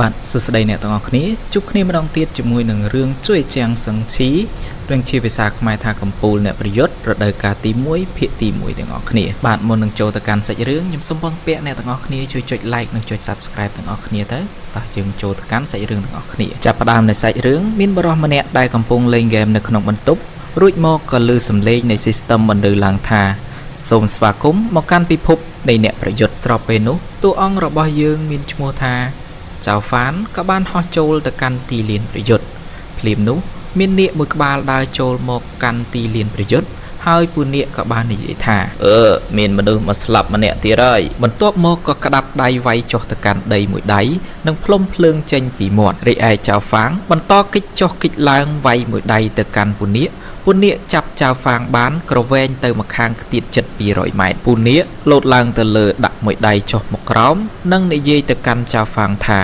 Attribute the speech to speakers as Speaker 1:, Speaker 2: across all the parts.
Speaker 1: បាទសួស្តីអ្នកទាំងអស់គ្នាជួបគ្នាម្ដងទៀតជាមួយនឹងរឿងជួយចាំងសង្ឈីរឿងជាភាសាខ្មែរថាកំពូលអ្នកប្រយុទ្ធរដូវកាលទី1ភាគទី1ទាំងអស់គ្នាបាទមុននឹងចូលទៅកាន់សាច់រឿងខ្ញុំសូមពឹងពាក់អ្នកទាំងអស់គ្នាជួយចុច like និងចុច subscribe ទាំងអស់គ្នាទៅតោះយើងចូលទៅកាន់សាច់រឿងទាំងអស់គ្នាចាប់ផ្ដើមនៃសាច់រឿងមានបរិសម្នាក់ដែលកំពុងលេងហ្គេមនៅក្នុងបន្ទប់រួចមកក៏ឮសំឡេងនៃ system បន្លឺឡើងថាសូមស្វាគមន៍មកកាន់ពិភពនៃអ្នកប្រយុទ្ធស្របពេលនោះតួអង្គរបស់យើងមានឈ្មោះថាចៅហ្វានក៏បានហោះចូលទៅកាន់ទីលានប្រយុទ្ធភ្លាមនោះមាននាគមួយក្បាលដើរចូលមកកាន់ទីលានប្រយុទ្ធហើយពូនាគក៏បាននិយាយថាមានមនុស្សមកស្លាប់ម្នាក់ទៀតហើយបន្ទាប់មកក៏ក្តាប់ដៃវាយចុះទៅកាន់ដីមួយដៃនិងផ្លុំភ្លើងចេញពីមាត់រីឯចៅហ្វាងបន្តគិចចុះគិចឡើងវាយមួយដៃទៅកាន់ពូនាគចាប់ចៅហ្វាងបានក្រវែងទៅម្ខាងខ្ទាតជិត200ម៉ែត្រពូនាគលោតឡើងទៅលើដាក់មួយដៃចុះមកក្រោមនិងនិយាយទៅកាន់ចៅហ្វាងថា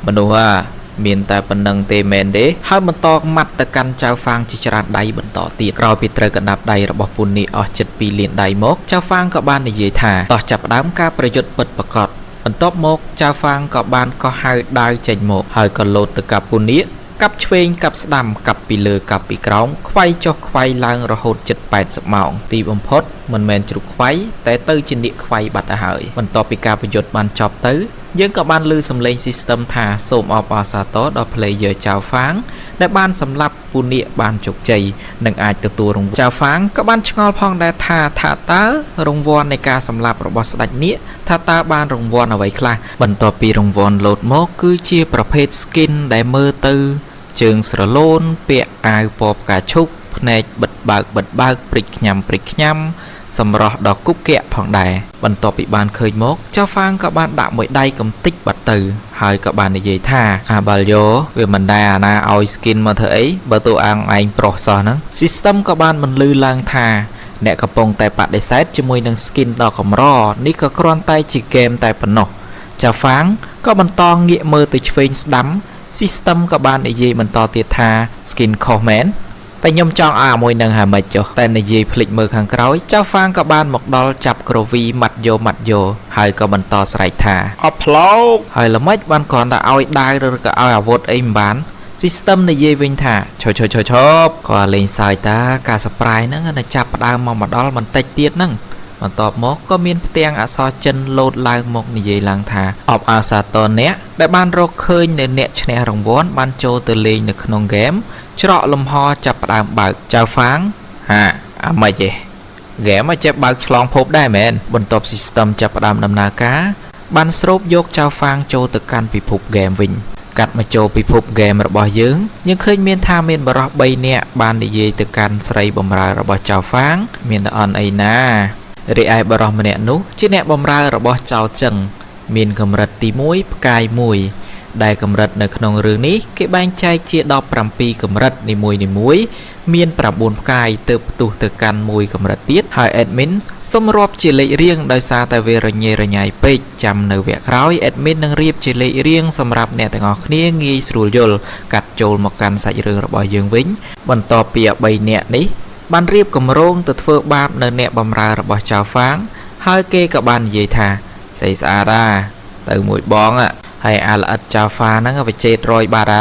Speaker 1: មនុស្សមានតែប៉ុណ្ណឹងទេមែនទេហើយបន្តម៉ាត់ទៅកាន់ចៅហ្វាងជាច្រើនដៃបន្តទៀតក្រោយពីត្រូវកណ្ដាប់ដៃរបស់ពូនាគអស់ជិត2លានដៃមកចៅហ្វាងក៏បាននិយាយថាតោះចាប់ផ្ដើមការប្រយុទ្ធពិតប្រាកដបន្ទាប់មកចៅហ្វាងក៏បានកោះហៅដាវចេញមកហើយក៏លោតទៅកាប់ពូនាគកាប់ឆ្វេងកាប់ស្ដាំកាប់ពីលើកាប់ពីក្រោមខ្វៃចុះខ្វៃឡើងរហូតជិត80ម៉ោងទីបំផុតមិនមែនជ្រូកខ្វៃតែទៅជានាគខ្វៃបាត់ទៅហើយបន្ទាប់ពីការប្រយុទ្ធបានចប់ទៅយើងក៏បានឮសំឡេង system ថាសូមអបអរសាទរដល់ player ចៅហ្វាងដែលបានសម្លាប់ពូនាគបានជោគជ័យនិងអាចទទួលរង្វាន់ចៅហ្វាងក៏បានឆ្ងល់ផងដែរថាតើរង្វាន់នៃការសម្លាប់របស់ស្ដេចនាគថាតើបានរង្វាន់អ្វីខ្លះបន្ទាប់ពីរង្វាន់លោតមកគឺជាប្រភេទ skin ដែលមើលទៅជើងស្រលូនពាក់អាវពណ៌ផ្កាឈូកភ្នែកបិទបើកព្រិចខ្ញាំសម្រស់ដល់គុកកែផងដែរបន្ទាប់ពីបានឃើញមកចៅហ្វាងក៏បានដាក់មួយដៃកំតិចបាត់ទៅហើយក៏បាននិយាយថាបាល់យ៉ូវាមិនដែរអាណាឲ្យ skin មកធ្វើអីបើតួអង្គឯងប្រុសសោះហ្នឹង system ក៏បានបន្លឺឡើងថាអ្នកកំពុងតែបដិសេធជាមួយនឹង skin ដ៏កម្រនេះក៏គ្រាន់តែជាហ្គេមតែប៉ុណ្ណោះចៅហ្វាងក៏បន្តងាកមើលទៅឆ្វេងស្ដាំsystem ក៏បាននិយាយបន្តទៀតថា skin ខុសមែនតែខ្ញុំចង់ឲ្យមួយនឹងហើយមិនចុះតែនិយាយភ្លេចមើលខាងក្រោយចៅហ្វាងក៏បានមកដល់ចាប់ក្រវីម៉ាត់យោហើយក៏បន្តស្រែកថាអបផ្លោកហើយល្មិចបានគ្រាន់តែឲ្យដាវឬក៏ឲ្យអាវុធអីមិនបាន system និយាយវិញថាឈប់ក៏លេងសើចតាការ surprise ហ្នឹងនៅចាប់ផ្ដើមមកដល់បន្តិចទៀតហ្នឹងបន្ទាប់មកក៏មានផ្ទាំងអក្សរចិនលោតឡើងមកនិយាយឡើងថាអបអរសាទរអ្នកដែលបានរកឃើញនៅអ្នកឈ្នះរង្វាន់បានចូលទៅលេងនៅក្នុងហ្គេមច្រកលំហចាប់ផ្ដើមបើកចៅហ្វាងអាម៉េចទេហ្គេមមកចាប់បើកឆ្លងភពដែរមែនបន្ទាប់ system ចាប់ផ្ដើមដំណើរការបានស្រូបយកចៅហ្វាងចូលទៅកាន់ពិភពហ្គេមវិញកាត់មកចូលពិភពហ្គេមរបស់យើងឃើញមានថាមានបរិស3នាក់បាននិយាយទៅកាន់ស្រីបម្រើរបស់ចៅហ្វាងមានតែអន់អីណារីឯបរិសម្នាក់នោះជាអ្នកបម្រើរបស់ចៅចឹងមានកម្រិតទី1ផ្កាយ1ដែលកម្រិតនៅក្នុងរឿងនេះគេបែងចែកជា17កម្រិតនីមួយមាន9ផ្កាយទើបផ្ទុះទៅកាន់1កម្រិតទៀតហើយ admin សូមរាប់ជាលេខរៀងដោយសារតែវារញ៉េរញ៉ៃពេកចាំនៅវគ្គក្រោយ admin នឹងរៀបជាលេខរៀងសម្រាប់អ្នកទាំងអស់គ្នាងាយស្រួលយល់កាត់ចូលមកកាន់សាច់រឿងរបស់យើងវិញបន្ទាប់ពី3នាក់នេះបានរៀបគម្រោងទៅធ្វើបាបនៅអ្នកបម្រើរបស់ចៅហ្វាងហើយគេក៏បាននិយាយថាស្អីស្អាតទៅមួយបងហើយអាល្អិតចៅហ្វាហ្នឹងវាជេត100បាត់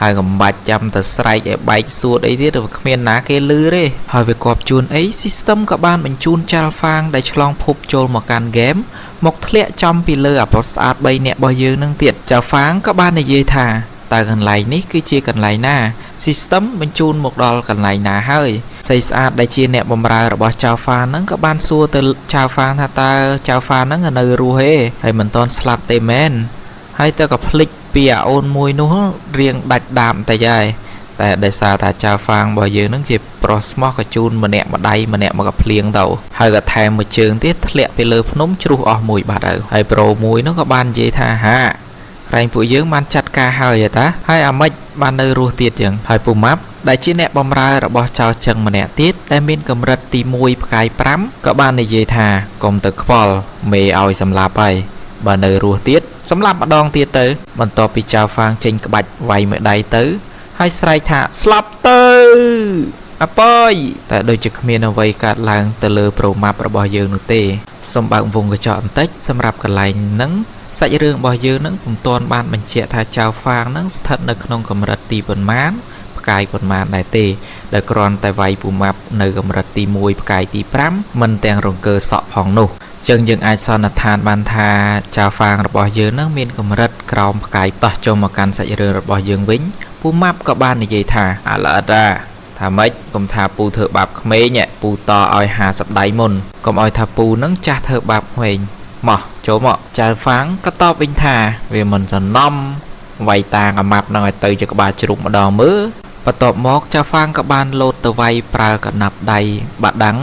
Speaker 1: ហើយកំបាច់ចាំទៅស្រែកឲ្យបែកសួតអីទៀតវាគ្មានណាគេលឺទេហើយវាគប់ជួនអី system ក៏បានបញ្ជូនចៅហ្វាងដែលឆ្លងភពចូលមកកាន់ហ្គេមមកធ្លាក់ចំពីលើអាប្រុសស្អាត3នាក់របស់យើងនឹងទៀតចៅហ្វាងក៏បាននិយាយថាតើកន្លែងនេះគឺជាកន្លែងណា system បញ្ជូនមកដល់កន្លែងណាហើយស្អីស្អាតដែលជាអ្នកបម្រើរបស់ចៅហ្វាហ្នឹងក៏បានសួរទៅចៅហ្វាងថាតើចៅហ្វាហ្នឹងនៅរស់ទេហើយមិនទាន់ស្លាប់ទេមែនហើយទៅក៏ភ្លេចពីអាអូនមួយនោះរៀងដាច់ដាមតែយាយតែដោយសារតែចៅហ្វាងរបស់យើងហ្នឹងជាប្រុសស្មោះក៏ជូនម្នាក់ម្ដាយម្នាក់មកក៏ភ្លៀងទៅហើយក៏ថែមមួយជើងទៀតធ្លាក់ពីលើភ្នំជ្រុះអស់មួយបាត់ហើយប្រូមួយនោះក៏បាននិយាយថាក្រែងពួកយើងបានចាត់ការហើយតាហើយអាម៉េចបាននៅរស់ទៀតចឹងហើយពូម៉ាប់ដែលជាអ្នកបម្រើរបស់ចៅចឹងម្នាក់ទៀតដែលមានកម្រិតទី1ផ្កាយ5ក៏បាននិយាយថាកុំទៅខ្វល់មេឲ្យសម្លាប់ហើយបើនៅរស់ទៀតសម្លាប់ម្ដងទៀតទៅបន្ទាប់ពីចៅហ្វាងចេញក្បាច់វាយមួយដៃទៅហើយស្រែកថាស្លាប់ទៅអប៉យតែដូចជាគ្មានអ្វីកើតឡើងទៅលើប្រូម៉ាប់របស់យើងនោះទេសូមបើកវងកញ្ចក់បន្តិចសម្រាប់កន្លែងហ្នឹង សាច់រឿងរបស់យើងនឹងពុំទាន់បានបញ្ជាក់ថាចៅហ្វាងនឹងស្ថិតនៅក្នុងកម្រិតទីប៉ុន្មានផ្កាយប៉ុន្មានដែរទេដែលគ្រាន់តែវាយពូម៉ាប់នៅកម្រិតទី1ផ្កាយទី5មិនទាំងរង្គើសក់ផងនោះចឹងយើងអាចសន្និដ្ឋានបានថាចៅហ្វាងរបស់យើងនឹងមានកម្រិតក្រោមផ្កាយតោះចូលមកកាន់សាច់រឿងរបស់យើងវិញពូម៉ាប់ក៏បាននិយាយថាអាឡអត់ថាម៉េចកុំថាពូធ្វើបាបក្មេងពូតឲ្យ50ដៃមុនកុំឲ្យថាពូនឹងចាស់ធ្វើបាបក្មេងមកចូលមកចៅហ្វាងក៏តបវិញថាវាមិនសំណំវាយតាងអាម៉ាប់នឹងឲ្យទៅជាក្បាលជ្រូកម្ដងមើលបន្ទាប់មកចៅហ្វាងក៏បានលោតទៅវាយប្រើកណាប់ដៃបាដាំង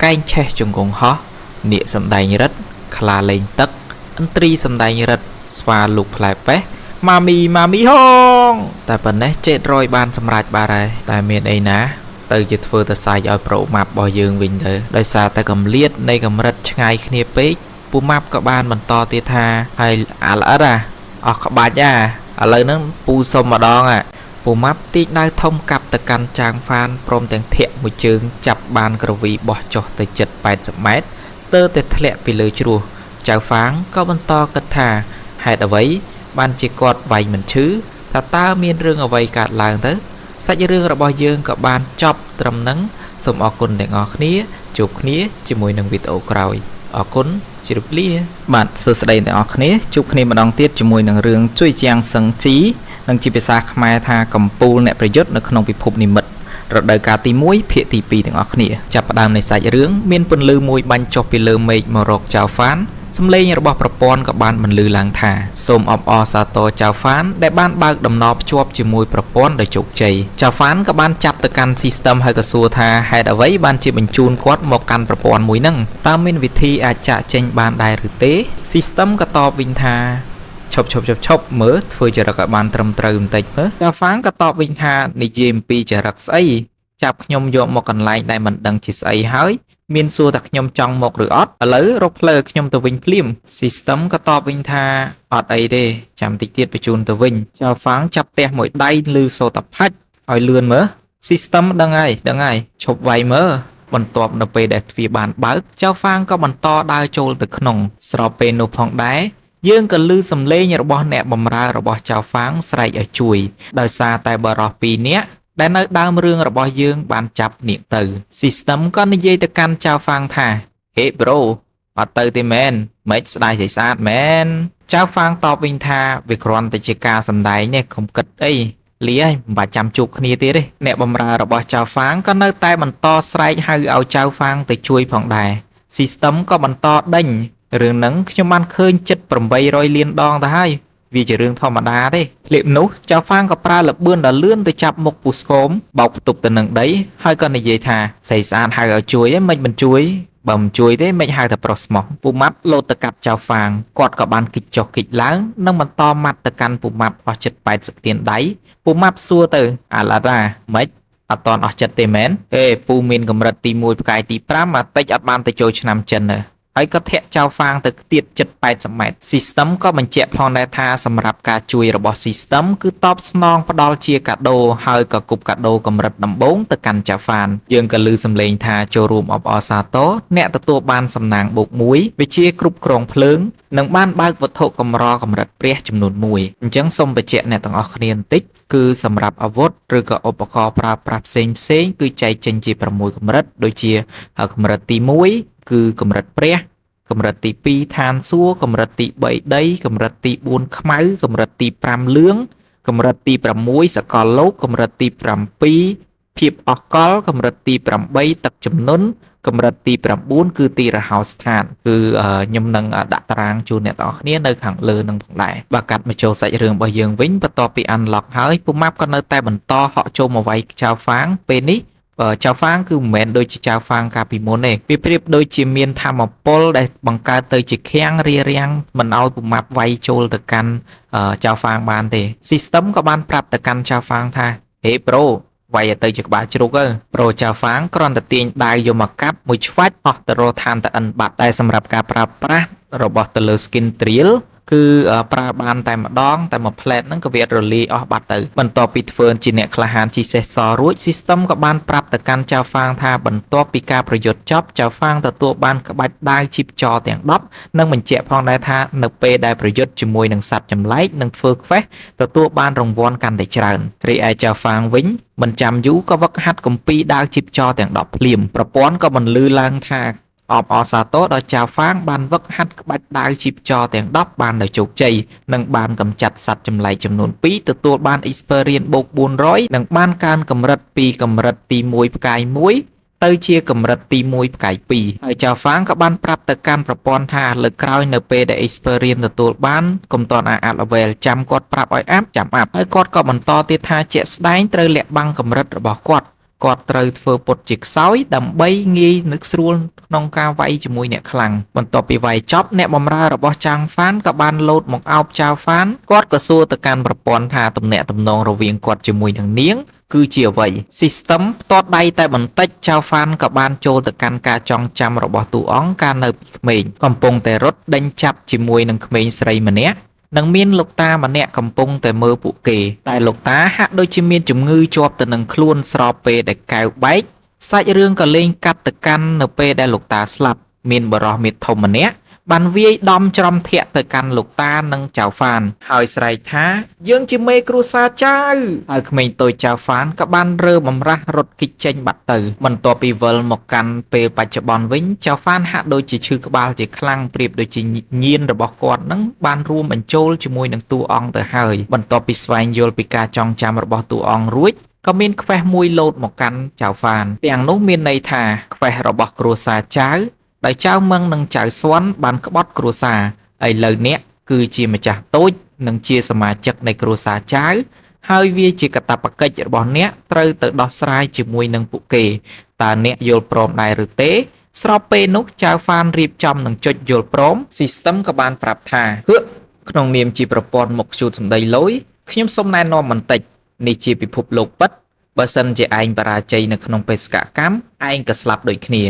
Speaker 1: កែងឆេះជង្គង់ហោះនាគសំដែងរិទ្ធខ្លាលេងទឹកឥន្ទ្រីសំដែងរិទ្ធស្វាលូកផ្លែប៉េះម៉ាមីហងតែប៉ុណ្ណេះចេតរយបានសម្រេចបាទហើយតែមានអីណាទៅជាធ្វើទៅសាយឲ្យប្រូម៉ាប់របស់យើងវិញទៅដោយសារតែកម្លៀតនៃកម្រិតឆ្ងាយគ្នាពេកពូម៉ាប់ក៏បានបន្តទៀតថាហើយអាល្អិតអស់ក្បាច់ឥឡូវហ្នឹងពូសុំម្ដងពូម៉ាប់ទីកដៅធំកាប់ទៅកាន់ចាងហ្វានព្រមទាំងធាក់មួយជើងចាប់បានក្រវីបោះចុះទៅជិត80ម៉ែត្រស្ទើរតែធ្លាក់ពីលើជ្រោះចៅហ្វាងក៏បន្តគិតថាហេតុអ្វីបានជាគាត់វាយមិនឈឺថាតើមានរឿងអ្វីកើតឡើងទៅសាច់រឿងរបស់យើងក៏បានចប់ត្រឹមហ្នឹងសូមអរគុណទាំងអស់គ្នាជួបគ្នាជាមួយនឹងវីដេអូក្រោយអរគុណជម្រាបលាបាទសួស្តីទាំងអស់គ្នាជួបគ្នាម្ដងទៀតជាមួយនឹងរឿងជួយជាងសឹងជីនិងជាភាសាខ្មែរថាកម្ពូលអ្នកប្រយុទ្ធនៅក្នុងពិភពនិមិត្តរដូវកាលទី1ភាគទី2ទាំងអស់គ្នាចាប់ផ្ដើមនៃសាច់រឿងមានពន្លឺមួយបាញ់ចុះពីលើមេឃមករកចៅហ្វានសំឡេងរបស់ប្រព័ន្ធក៏បានបន្លឺឡើងថាសូមអបអរសាទរចៅហ្វានដែលបានបើកដំណភ្ជាប់ជាមួយប្រព័ន្ធដោយជោគជ័យចៅហ្វានក៏បានចាប់ទៅកាន់ system ហើយក៏សួរថាហេតុអ្វីបានជាបញ្ជូនគាត់មកកាន់ប្រព័ន្ធមួយហ្នឹងតើមានវិធីអាចចាក់ចេញបានដែរឬទេ system ក៏តបវិញថាឈប់មើលធ្វើចរិតឲ្យបានត្រឹមត្រូវបន្តិចមើលចៅហ្វានក៏តបវិញថានិយាយអំពីចរិតស្អីចាប់ខ្ញុំយកមកកន្លែងដែលមិនដឹងជាស្អីហើយមានសួរថាខ្ញុំចង់មកឬអត់ឥឡូវរកផ្លូវខ្ញុំទៅវិញភ្លាម system ក៏តបវិញថាអត់អីទេចាំតិចទៀតបញ្ជូនទៅវិញចៅហ្វាងចាប់ផ្ទះមួយដៃលឺសូរតាផាច់ឲ្យលឿនមើល system ដឹងហើយឈប់វាយមើលបន្ទាប់នៅពេលដែលទ្វារបានបើកចៅហ្វាងក៏បន្តដើរចូលទៅក្នុងស្របពេលនោះផងដែរយើងក៏ឮសំឡេងរបស់អ្នកបម្រើរបស់ចៅហ្វាងស្រែកឲ្យជួយដោយសារតែបរិសុទ្ធ2នាក់ដែលនៅដើមរឿងរបស់យើងបានចាប់នាគទៅ system ក៏និយាយទៅកាន់ចៅហ្វាងថាហេ bro អត់ទៅទេមែនមិនស្ដាយស្អាតមែនចៅហ្វាងតបវិញថាវាគ្រាន់តែជាការសម្ដែងនេះកុំគិតអីលាហើយមិនបាច់ចាំជួបគ្នាទៀតទេអ្នកបម្រើរបស់ចៅហ្វាងក៏នៅតែបន្តស្រែកហៅឲ្យចៅហ្វាងទៅជួយផងដែរ system ក៏បន្តដេញរឿងហ្នឹងខ្ញុំបានឃើញចិត្ត800លានដងទៅហើយវាជារឿងធម្មតាទេភ្លាមនោះចៅហ្វាងក៏ប្រើលបឿនដ៏លឿនទៅចាប់មុខពូស្គមបោកផ្ទប់ទៅនឹងដីហើយក៏និយាយថាស្រីស្អាតហៅឲ្យជួយមិនមិនជួយបើមិនជួយទេមិនហៅតែប្រុសស្មោះពូម៉ាប់លោតទៅកាប់ចៅហ្វាងគាត់ក៏បានគិចចុះគិចឡើងនិងបន្តម៉ាត់ទៅកាន់ពូម៉ាប់អស់ចិត្ត80លានដៃពូម៉ាប់សួរទៅអាឡារ៉ាម៉េចអត់តន់អស់ចិត្តទេមែនពូមានកម្រិតទី1ផ្កាយទី5អាតិចអត់បានទៅចូលឆ្នាំចិនទេហើយក៏ធាក់ចៅហ្វាងទៅទៀតជិត80ម៉ែត្រ system ក៏បញ្ជាក់ផងដែរថាសម្រាប់ការជួយរបស់ system គឺតបស្នងផ្ដល់ជាកាដូហើយក៏គប់កាដូកម្រិតដំបូងទៅកាន់ចៅហ្វានយើងក៏ឮសំឡេងថាចូលរួមអបអរសាទរអ្នកទទួលបានសំណាងបូក1វិជាគ្រប់គ្រងភ្លើងនិងបានបើកវត្ថុកម្រកម្រិតព្រះចំនួន1អញ្ចឹងសូមបញ្ជាក់អ្នកទាំងអស់គ្នាបន្តិចគឺសម្រាប់អាវុធឬក៏ឧបករណ៍ប្រើប្រាស់ផ្សេងគឺចែកចេញជា6កម្រិតដូចជាកម្រិតទី1គឺកម្រិតព្រះកម្រិតទី2ឋានសួគ៌កម្រិតទី3ដីកម្រិតទី4ខ្មៅកម្រិតទី5លឿងកម្រិតទី6សកលលោកកម្រិតទី7ភាពអកលកម្រិតទី8ទឹកជំនន់កម្រិតទី9គឺទីរហោស្ថានគឺខ្ញុំនឹងដាក់តារាងជូនអ្នកទាំងអស់គ្នានៅខាងលើនឹងផងដែរបើកាត់មកចូលសាច់រឿងរបស់យើងវិញបន្ទាប់ពី unlock ហើយពូម៉ាប់ក៏នៅតែបន្តហក់ចូលមកវាយចៅហ្វាងពេលនេះចៅហ្វាងគឺមិនមែនដូចជាចៅហ្វាងកាលពីមុនទេវាប្រៀបដូចជាមានធម្មពលដែលបង្កើតទៅជាខាំងរារាំងមិនឲ្យពូម៉ាប់វាយចូលទៅកាន់ចៅហ្វាងបានទេ system ក៏បានប្រាប់ទៅកាន់ចៅហ្វាងថាហេ bro វាយទៅជាក្បាលជ្រូកទៅប្រូចៅហ្វាងគ្រាន់តែទាញដាវយកមកកាប់មួយឆ្វាច់អស់ទៅរកឋានតអិនបាត់តែសម្រាប់ការប្រើប្រាស់របស់ទៅលើ skin drill គឺប្រើបានតែម្ដងតែមួយផ្លែតហ្នឹងក៏វារលាយអស់បាត់ទៅបន្ទាប់ពីធ្វើជាអ្នកក្លាហានជីសេះសរួច System ក៏បានប្រាប់ទៅកាន់ចៅហ្វាងថាបន្ទាប់ពីការប្រយុទ្ធចប់ចៅហ្វាងទទួលបានក្បាច់ដាវជីបចរទាំង10និងបញ្ជាក់ផងដែរថានៅពេលដែលប្រយុទ្ធជាមួយនឹងសត្វចម្លែកនិងធ្វើខ្វេះទទួលបានរង្វាន់កាន់តែច្រើនរីឯចៅហ្វាងវិញមិនចាំយូរក៏វឹកហាត់គម្ពីរដាវជីបចរទាំង10ភ្លាមប្រព័ន្ធក៏បន្លឺឡើងថាអបអរសាទរដល់ចៅហ្វាងបានវឹកហាត់ក្បាច់ដាវជីបចរទាំង10បានដោយជោគជ័យនិងបានកម្ចាត់សត្វចម្លែកចំនួន2ទទួលបាន Experience បូក400និងបានកើនកម្រិតពីកម្រិតទី1ផ្កាយ1ទៅជាកម្រិតទី1ផ្កាយ2ហើយចៅហ្វាងក៏បានប្រាប់ទៅកាន់ប្រព័ន្ធថាលើកក្រោយនៅពេលដែល Experience ទទួលបានកុំតន់អាប់ level ចាំគាត់ប្រាប់ឲ្យអាប់ចាំអាប់ហើយគាត់ក៏បន្តទៀតថាជាក់ស្ដែងត្រូវលាក់បាំងកម្រិតរបស់គាត់ត្រូវធ្វើពុតជាខ្សោយដើម្បីងាយនឹកស្រួលក្នុងការវាយជាមួយអ្នកខ្លាំងបន្ទាប់ពីវាយចប់អ្នកបម្រើរបស់ចាងហ្វានក៏បានលោតមកអោបចៅហ្វានគាត់ក៏សួរទៅកាន់ប្រព័ន្ធថាទំនាក់ទំនងរវាងគាត់ជាមួយនឹងនាងគឺជាអ្វី System ផ្ទាត់ដៃតែបន្តិចចៅហ្វានក៏បានចូលទៅកាន់ការចងចាំរបស់តួអង្គកាលនៅពីក្មេងកំពុងតែរត់ដេញចាប់ជាមួយនឹងក្មេងស្រីម្នាក់និងមានលោកតាម្នាក់កំពុងតែមើលពួកគេតែលោកតាហាក់ដូចជាមានជំងឺជាប់ទៅនឹងខ្លួនស្របពេលដែលកែវបែកសាច់រឿងក៏លេងកាត់ទៅកាន់នៅពេលដែលលោកតាស្លាប់មានបរិះមាធំម្នាក់បានវាយដំច្រំធាក់ទៅកាន់លោកតានិងចៅហ្វានហើយស្រែកថាយើងជាមេគ្រួសារចៅហើយក្មេងតូចចៅហ្វានក៏បានរើបំរាស់រត់គេចចេញបាត់ទៅបន្ទាប់ពីវិលមកកាន់ពេលបច្ចុប្បន្នវិញចៅហ្វានហាក់ដូចជាឈឺក្បាលជាខ្លាំងប្រៀបដូចជាញៀនរបស់គាត់នឹងបានរួមបញ្ចូលជាមួយនឹងតួអង្គទៅហើយបន្ទាប់ពីស្វែងយល់ពីការចងចាំរបស់តួអង្គរួចក៏មានខ្វេះមួយលោតមកកាន់ចៅហ្វានទាំងនោះមានន័យថាខ្វេះរបស់គ្រួសារចៅដោយចៅមឹងនិងចៅស៊ន់បានក្បត់គ្រួសារឥឡូវអ្នកគឺជាម្ចាស់តូចនិងជាសមាជិកនៃគ្រួសារចៅហើយវាជាកាតព្វកិច្ចរបស់អ្នកត្រូវទៅដោះស្រាយជាមួយនឹងពួកគេតើអ្នកយល់ព្រមដែរឬទេស្របពេលនោះចៅហ្វានរៀបចំនឹងចុចយល់ព្រម System ក៏បានប្រាប់ថាក្នុងនាមជាប្រព័ន្ធមុខជូតសម្ដីលយខ្ញុំសូមណែនាំបន្តិចនេះជាពិភពលោកពិតបើសិនជាឯងបរាជ័យនៅក្នុងបេសកកម្មឯងក៏ស្លាប់ដូចគ្នា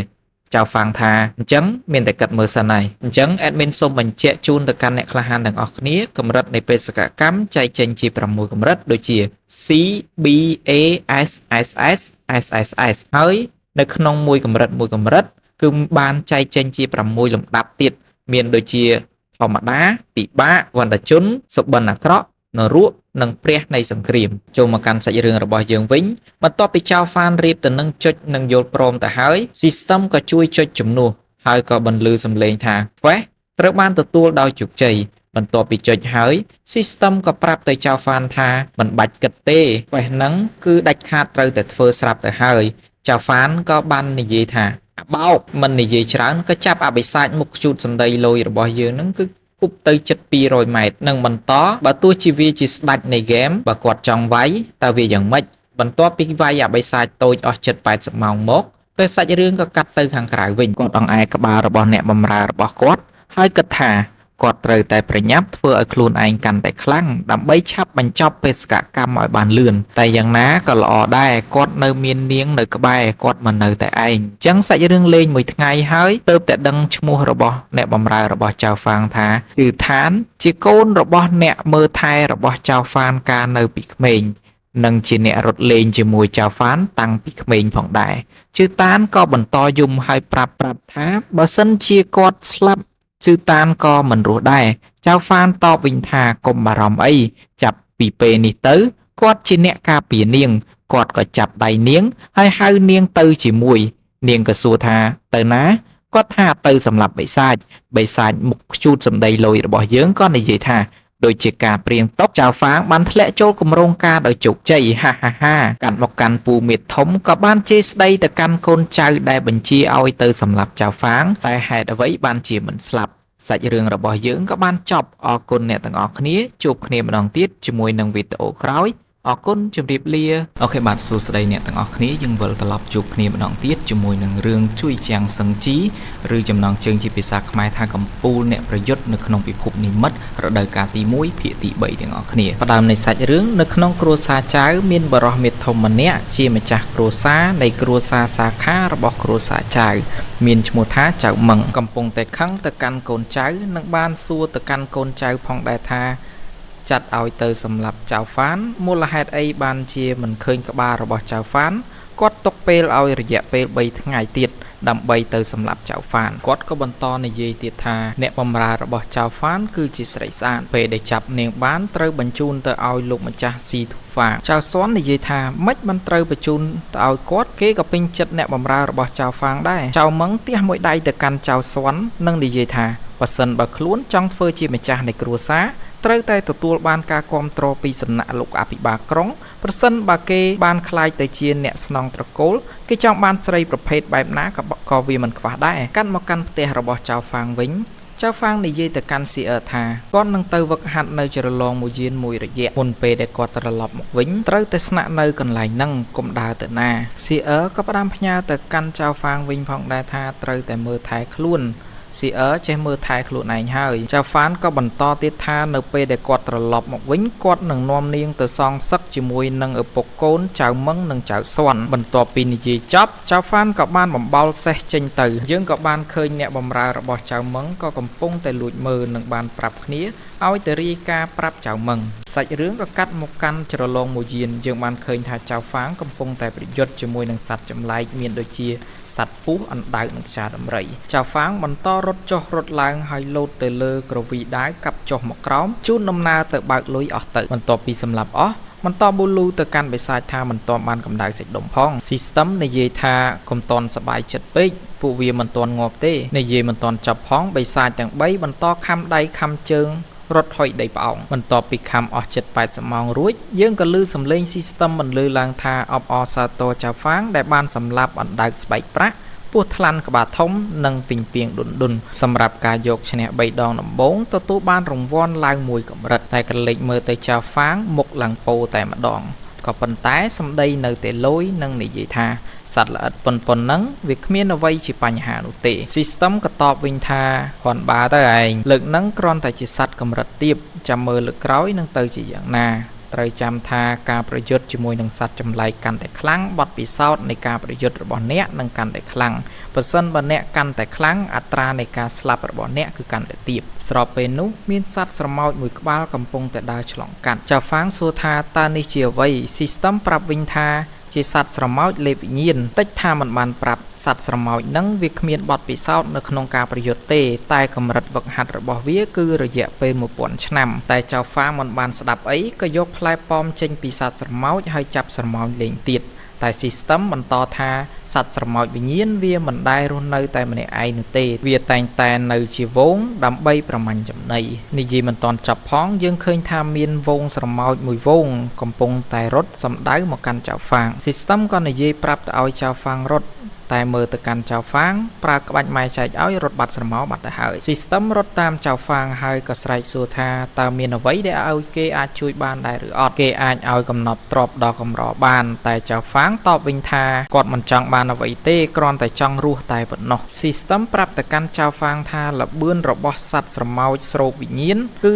Speaker 1: ចៅហ្វាងថាអញ្ចឹងមានតែគិតមើលសិនហើយអញ្ចឹង admin សូមបញ្ជាក់ជូនទៅកាន់អ្នកក្លាហានទាំងអស់គ្នាកម្រិតនៃបេសកកម្មចែកចេញជា6កម្រិតដូចជា C B A S S S S S S ហើយនៅក្នុងមួយកម្រិតគឺបានចែកចេញជា6លំដាប់ទៀតមានដូចជាធម្មតាពិបាកវណ្ណជនសុបិនអាក្រក់នរកនិងព្រះនៃសង្គ្រាមចូលមកកាន់សាច់រឿងរបស់យើងវិញបន្ទាប់ពីចៅហ្វានរៀបទៅនឹងចុចនិងយល់ព្រមទៅហើយ System ក៏ជួយចុចជំនួសហើយក៏បន្លឺសំឡេងថាខ្វេះត្រូវបានទទួលដោយជោគជ័យបន្ទាប់ពីចុចហើយ System ក៏ប្រាប់ទៅចៅហ្វានថាមិនបាច់គិតទេខ្វេះហ្នឹងគឺដាច់ខាតត្រូវតែធ្វើស្រាប់ទៅហើយចៅហ្វានក៏បាននិយាយថាអាបោកមិននិយាយច្រើនក៏ចាប់អបិសាចមុខជូតសម្ដីលយរបស់យើងហ្នឹងគឺគប់ទៅជិត200ម៉ែត្រនិងបន្តបើទោះជាវាជាស្ដាច់នៃហ្គេមបើគាត់ចង់វាយតើវាយ៉ាងម៉េចបន្ទាប់ពីវាយអបិសាចតូចអស់ជិត80ម៉ោងមកក៏សាច់រឿងក៏កាត់ទៅខាងក្រៅវិញគាត់អង្អែក្បាលរបស់អ្នកបម្រើរបស់គាត់ហើយគិតថាគាត់ត្រូវតែប្រញាប់ធ្វើឲ្យខ្លួនឯងកាន់តែខ្លាំងដើម្បីឆាប់បញ្ចប់បេសកកម្មឲ្យបានលឿនតែយ៉ាងណាក៏ល្អដែរគាត់នៅមាននាងនៅក្បែរគាត់មិននៅតែឯងអញ្ចឹងសាច់រឿងលេងមួយថ្ងៃហើយទើបតែដឹងឈ្មោះរបស់អ្នកបម្រើរបស់ចៅហ្វាងថាគឺឋានជាកូនរបស់អ្នកមើលថែរបស់ចៅហ្វានកាលនៅពីក្មេងនិងជាអ្នករត់លេងជាមួយចៅហ្វានតាំងពីក្មេងផងដែរជឿតានក៏បន្តយំឲ្យប្រាប់ថាបើសិនជាគាត់ស្លាប់ជឿតានក៏មិនរស់ដែរចៅហ្វានតបវិញថាកុំបារម្ភអីចាប់ពីពេលនេះទៅគាត់ជាអ្នកការពារនាងគាត់ក៏ចាប់ដៃនាងហើយហៅនាងទៅជាមួយនាងក៏សួរថាទៅណាគាត់ថាទៅសម្រាប់បិសាចមុខខ្ជូតសម្ដីលយរបស់យើងក៏និយាយថាដូចជាការព្រៀងតុកចៅហ្វាងបានធ្លាក់ចូលគម្រោងការដោយជោគជ័យហាកាន់មកកាន់ពូមេធំក៏បានជេរស្ដីទៅកាន់កូនចៅដែលបញ្ជាឲ្យទៅសម្លាប់ចៅហ្វាងតែហេតុអ្វីបានជាមិនស្លាប់សាច់រឿងរបស់យើងក៏បានចប់អរគុណអ្នកទាំងអស់គ្នាជួបគ្នាម្ដងទៀតជាមួយនឹងវីដេអូក្រោយ អរគុណជម្រាបលាអូខេបាទសួស្តីអ្នកទាំងអស់គ្នាយើងវិលត្រឡប់ជួបគ្នាម្ដងទៀតជាមួយនឹងរឿងជួយជាងសឹងជីឬចំណងជើងជាភាសាខ្មែរថាកំពូលអ្នកប្រយុទ្ធនៅក្នុងពិភពនិមិត្តរដូវកាលទី1ភាគទី3ទាំងអស់គ្នាផ្ដើមនៃសាច់រឿងនៅក្នុងគ្រួសារចៅមានបរិះមេធំម្នាក់ជាម្ចាស់គ្រួសារនៃគ្រួសារសាខារបស់គ្រួសារចៅមានឈ្មោះថាចៅមឹងកំពុងតែខឹងទៅកាន់កូនចៅនិងបានសួរទៅកាន់កូនចៅផងដែរថាចាត់ឲ្យទៅសម្លាប់ចៅហ្វានមូលហេតុអីបានជាមិនឃើញក្បាលរបស់ចៅហ្វានគាត់ទុកពេលឲ្យរយៈពេល3ថ្ងៃទៀតដើម្បីទៅសម្លាប់ចៅហ្វានគាត់ក៏បន្តនិយាយទៀតថាអ្នកបម្រើរបស់ចៅហ្វានគឺជាស្រីស្អាតពេលដែលចាប់នាងបានត្រូវបញ្ជូនទៅឲ្យលោកម្ចាស់ស៊ីធូហ្វាចៅស៊ន់និយាយថាម៉េចមិនត្រូវបញ្ជូនទៅឲ្យគាត់គេក៏ពេញចិត្តអ្នកបម្រើរបស់ចៅហ្វាងដែរចៅមឹងទះមួយដៃទៅកាន់ចៅស៊ន់និងនិយាយថាបើសិនបើខ្លួនចង់ធ្វើជាម្ចាស់នៃគ្រួសារត្រូវតែទទួលបានការគាំទ្រពីសំណាក់លោកអភិបាលក្រុងប្រសិនបើគេបានខ្លាយទៅជាអ្នកស្នងត្រកូលគេចង់បានស្រីប្រភេទបែបណាក៏វាមិនខ្វះដែរកាន់មកកាន់ផ្ទះរបស់ចៅហ្វាងវិញចៅហ្វាងនិយាយទៅកាន់ស៊ីអឺថាគាត់នឹងទៅវឹកហាត់នៅជ្រលងមួយយានមួយរយៈមុនពេលដែលគាត់ត្រឡប់មកវិញត្រូវតែស្នាក់នៅកន្លែងហ្នឹងកុំដើរទៅណាស៊ីអឺក៏ផ្ដាំផ្ញើទៅកាន់ចៅហ្វាងវិញផងដែរថាត្រូវតែមើលថែខ្លួនស៊ីអឺចេះមើលថែខ្លួនឯងហើយចៅហ្វានក៏បន្តទៀតថានៅពេលដែលគាត់ត្រឡប់មកវិញគាត់នឹងនាំនាងទៅសងសឹកជាមួយនឹងឪពុកកូនចៅមឹងនិងចៅស៊ន់បន្ទាប់ពីនិយាយចប់ចៅហ្វានក៏បានបំបោលសេះចេញទៅយើងក៏បានឃើញអ្នកបម្រើរបស់ចៅមឹងក៏កំពុងតែលួចមើលនិងបានប្រាប់គ្នាឲ្យទៅរាយការណ៍ប្រាប់ចៅមឹងសាច់រឿងក៏កាត់មកកាន់ជ្រលងមួយយានយើងបានឃើញថាចៅហ្វាងកំពុងតែប្រយុទ្ធជាមួយនឹងសត្វចម្លែកមានដូចជាសត្វពស់អណ្ដើកនិងខ្យាដំរីចៅហ្វាងបន្តរត់ចុះរត់ឡើងហើយលោតទៅលើក្រវីដាវកាប់ចុះមកក្រោមជូនដំណើរទៅបើកលុយអស់ទៅបន្ទាប់ពីសម្លាប់អស់បន្តប៊ូលូទៅកាន់បិសាចថាមិនទាន់បានកម្ដៅសាច់ដុំផង System និយាយថាកុំតន់សប្បាយចិត្តពេកពួកវាមិនទាន់ងាប់ទេនិយាយមិនទាន់ចប់ផងបិសាចទាំង3បន្តខំដៃខំជើងរត់ហុយដីផ្អោងបន្ទាប់ពីខំអស់ចិត្ត80ម៉ោងរួចយើងក៏ឮសំឡេង System បន្លឺឡើងថាអបអរសាទរចៅហ្វាងដែលបានសម្លាប់អណ្ដើកស្បែកប្រាក់ពោះថ្លាន់ក្បាលធំនិងពីងពីងដុនដុនសម្រាប់ការយកឈ្នះ3ដងដំបូងទទួលបានរង្វាន់ឡើងមួយកម្រិតតែក្រឡេកមើលទៅចៅហ្វាងមុខឡើងពោតែម្ដងក៏ប៉ុន្តែសម្ដីនៅតែលយនិងនិយាយថាសត្វល្អិតប៉ុណ្ណឹងវាគ្មានអ្វីជាបញ្ហានោះទេ System ក៏តបវិញថាគ្រាន់បើទៅឯងលើកហ្នឹងគ្រាន់តែជាសត្វកម្រិតទាបចាំមើលលើកក្រោយនឹងទៅជាយ៉ាងណាត្រូវចាំថាការប្រយុទ្ធជាមួយនឹងសត្វចម្លែកកាន់តែខ្លាំងបទពិសោធន៍នៃការប្រយុទ្ធរបស់អ្នកនឹងកាន់តែខ្លាំងប្រសិនបើអ្នកកាន់តែខ្លាំងអត្រានៃការស្លាប់របស់អ្នកគឺកាន់តែទាបស្របពេលនោះមានសត្វស្រមោចមួយក្បាលកំពុងតែដើរឆ្លងកាត់ចៅហ្វាងសួរថាតើនេះជាអ្វី System ប្រាប់វិញថាជាសត្វស្រមោចលេបវិញ្ញាណតិចថាមិនបានប្រាប់សត្វស្រមោចនឹងវាគ្មានបទពិសោធន៍នៅក្នុងការប្រយុទ្ធទេតែកម្រិតវឹកហាត់របស់វាគឺរយៈពេល1000ឆ្នាំតែចៅហ្វាមិនបានស្ដាប់អីក៏យកផ្លែប៉ោមចេញពីសត្វស្រមោចហើយចាប់ស្រមោចលេងទៀតតែ System បន្តថាសត្វស្រមោចវិញ្ញាណវាមិនដែលរស់នៅតែម្នាក់ឯងនោះទេវាតែងតែនៅជាវងដើម្បីប្រមាញ់ចំណីនិយាយមិនទាន់ចប់ផងយើងឃើញថាមានវងស្រមោចមួយវងកំពុងតែរត់សំដៅមកកាន់ចៅហ្វាង System ក៏និយាយប្រាប់ទៅឲ្យចៅហ្វាងរត់តែមើលទៅកាន់ចៅហ្វាងប្រើក្បាច់ម៉ែចែកឲ្យរត់បាត់ស្រមោបាត់ទៅហើយ System រត់តាមចៅហ្វាងហើយក៏ស្រែកសួរថាតើមានអ្វីដែលឲ្យគេអាចជួយបានដែរឬអត់គេអាចឲ្យកំណប់ទ្រព្យដល់កម្របានតែចៅហ្វាងតបវិញថាគាត់មិនចង់បានអ្វីទេគ្រាន់តែចង់រស់តែប៉ុណ្ណោះ System ប្រាប់ទៅកាន់ចៅហ្វាងថាល្បឿនរបស់សត្វស្រមោចស្រូបវិញ្ញាណគឺ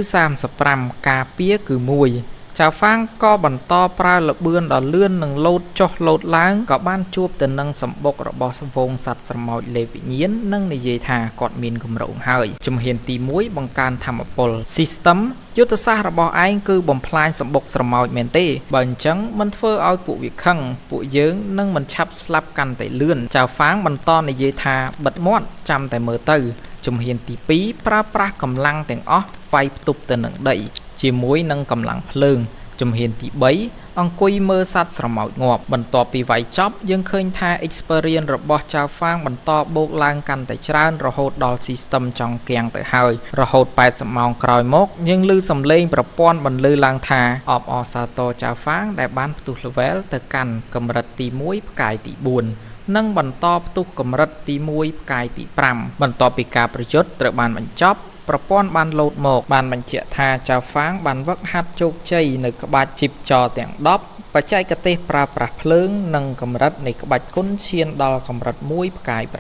Speaker 1: 35ការពារគឺ1ចៅហ្វាងក៏បន្តប្រើល្បឿនដ៏លឿននិងលោតចុះលោតឡើងក៏បានជួបទៅនឹងសម្បុករបស់វងសត្វស្រមោចលេបវិញ្ញាណនិងនិយាយថាគាត់មានគម្រោងហើយជំហានទី1បង្កើនធម្មពល System យុទ្ធសាស្ត្ររបស់ឯងគឺបំផ្លាញសម្បុកស្រមោចមែនទេបើអញ្ចឹងមិនធ្វើឲ្យពួកវាខឹងពួកយើងនឹងមិនឆាប់ស្លាប់កាន់តែលឿនចៅហ្វាងបន្តនិយាយថាបិទមាត់ចាំតែមើលទៅជំហានទី2ប្រើប្រាស់កម្លាំងទាំងអស់វាយផ្ទប់ទៅនឹងដីជាមួយនឹងកម្លាំងភ្លើងជំហានទី3អង្គុយមើលសត្វស្រមោចងាប់បន្ទាប់ពីវាយចប់យើងឃើញថា experience របស់ចៅហ្វាងបន្តបូកឡើងកាន់តែច្រើនរហូតដល់ System ចង់គាំងទៅហើយរហូត80ម៉ោងក្រោយមកយើងឮសំឡេងប្រព័ន្ធបន្លឺឡើងថាអបអរសាទរចៅហ្វាងដែលបានផ្ទុះ level ទៅកាន់កម្រិតទី1ផ្កាយទី4និងបន្តផ្ទុះកម្រិតទី1ផ្កាយទី5បន្ទាប់ពីការប្រយុទ្ធត្រូវបានបញ្ចប់ ប្រព័ន្ធបានលោតមកបានបញ្ជាក់ថាចៅហ្វាងបានវឹកហាត់ជោគជ័យនៅក្បាច់ជីបចរទាំង10បច្ចេកទេសប្រើប្រាស់ភ្លើងនិងកម្រិតនៃក្បាច់គុណឈានដល់កម្រិត1ផ្កាយ9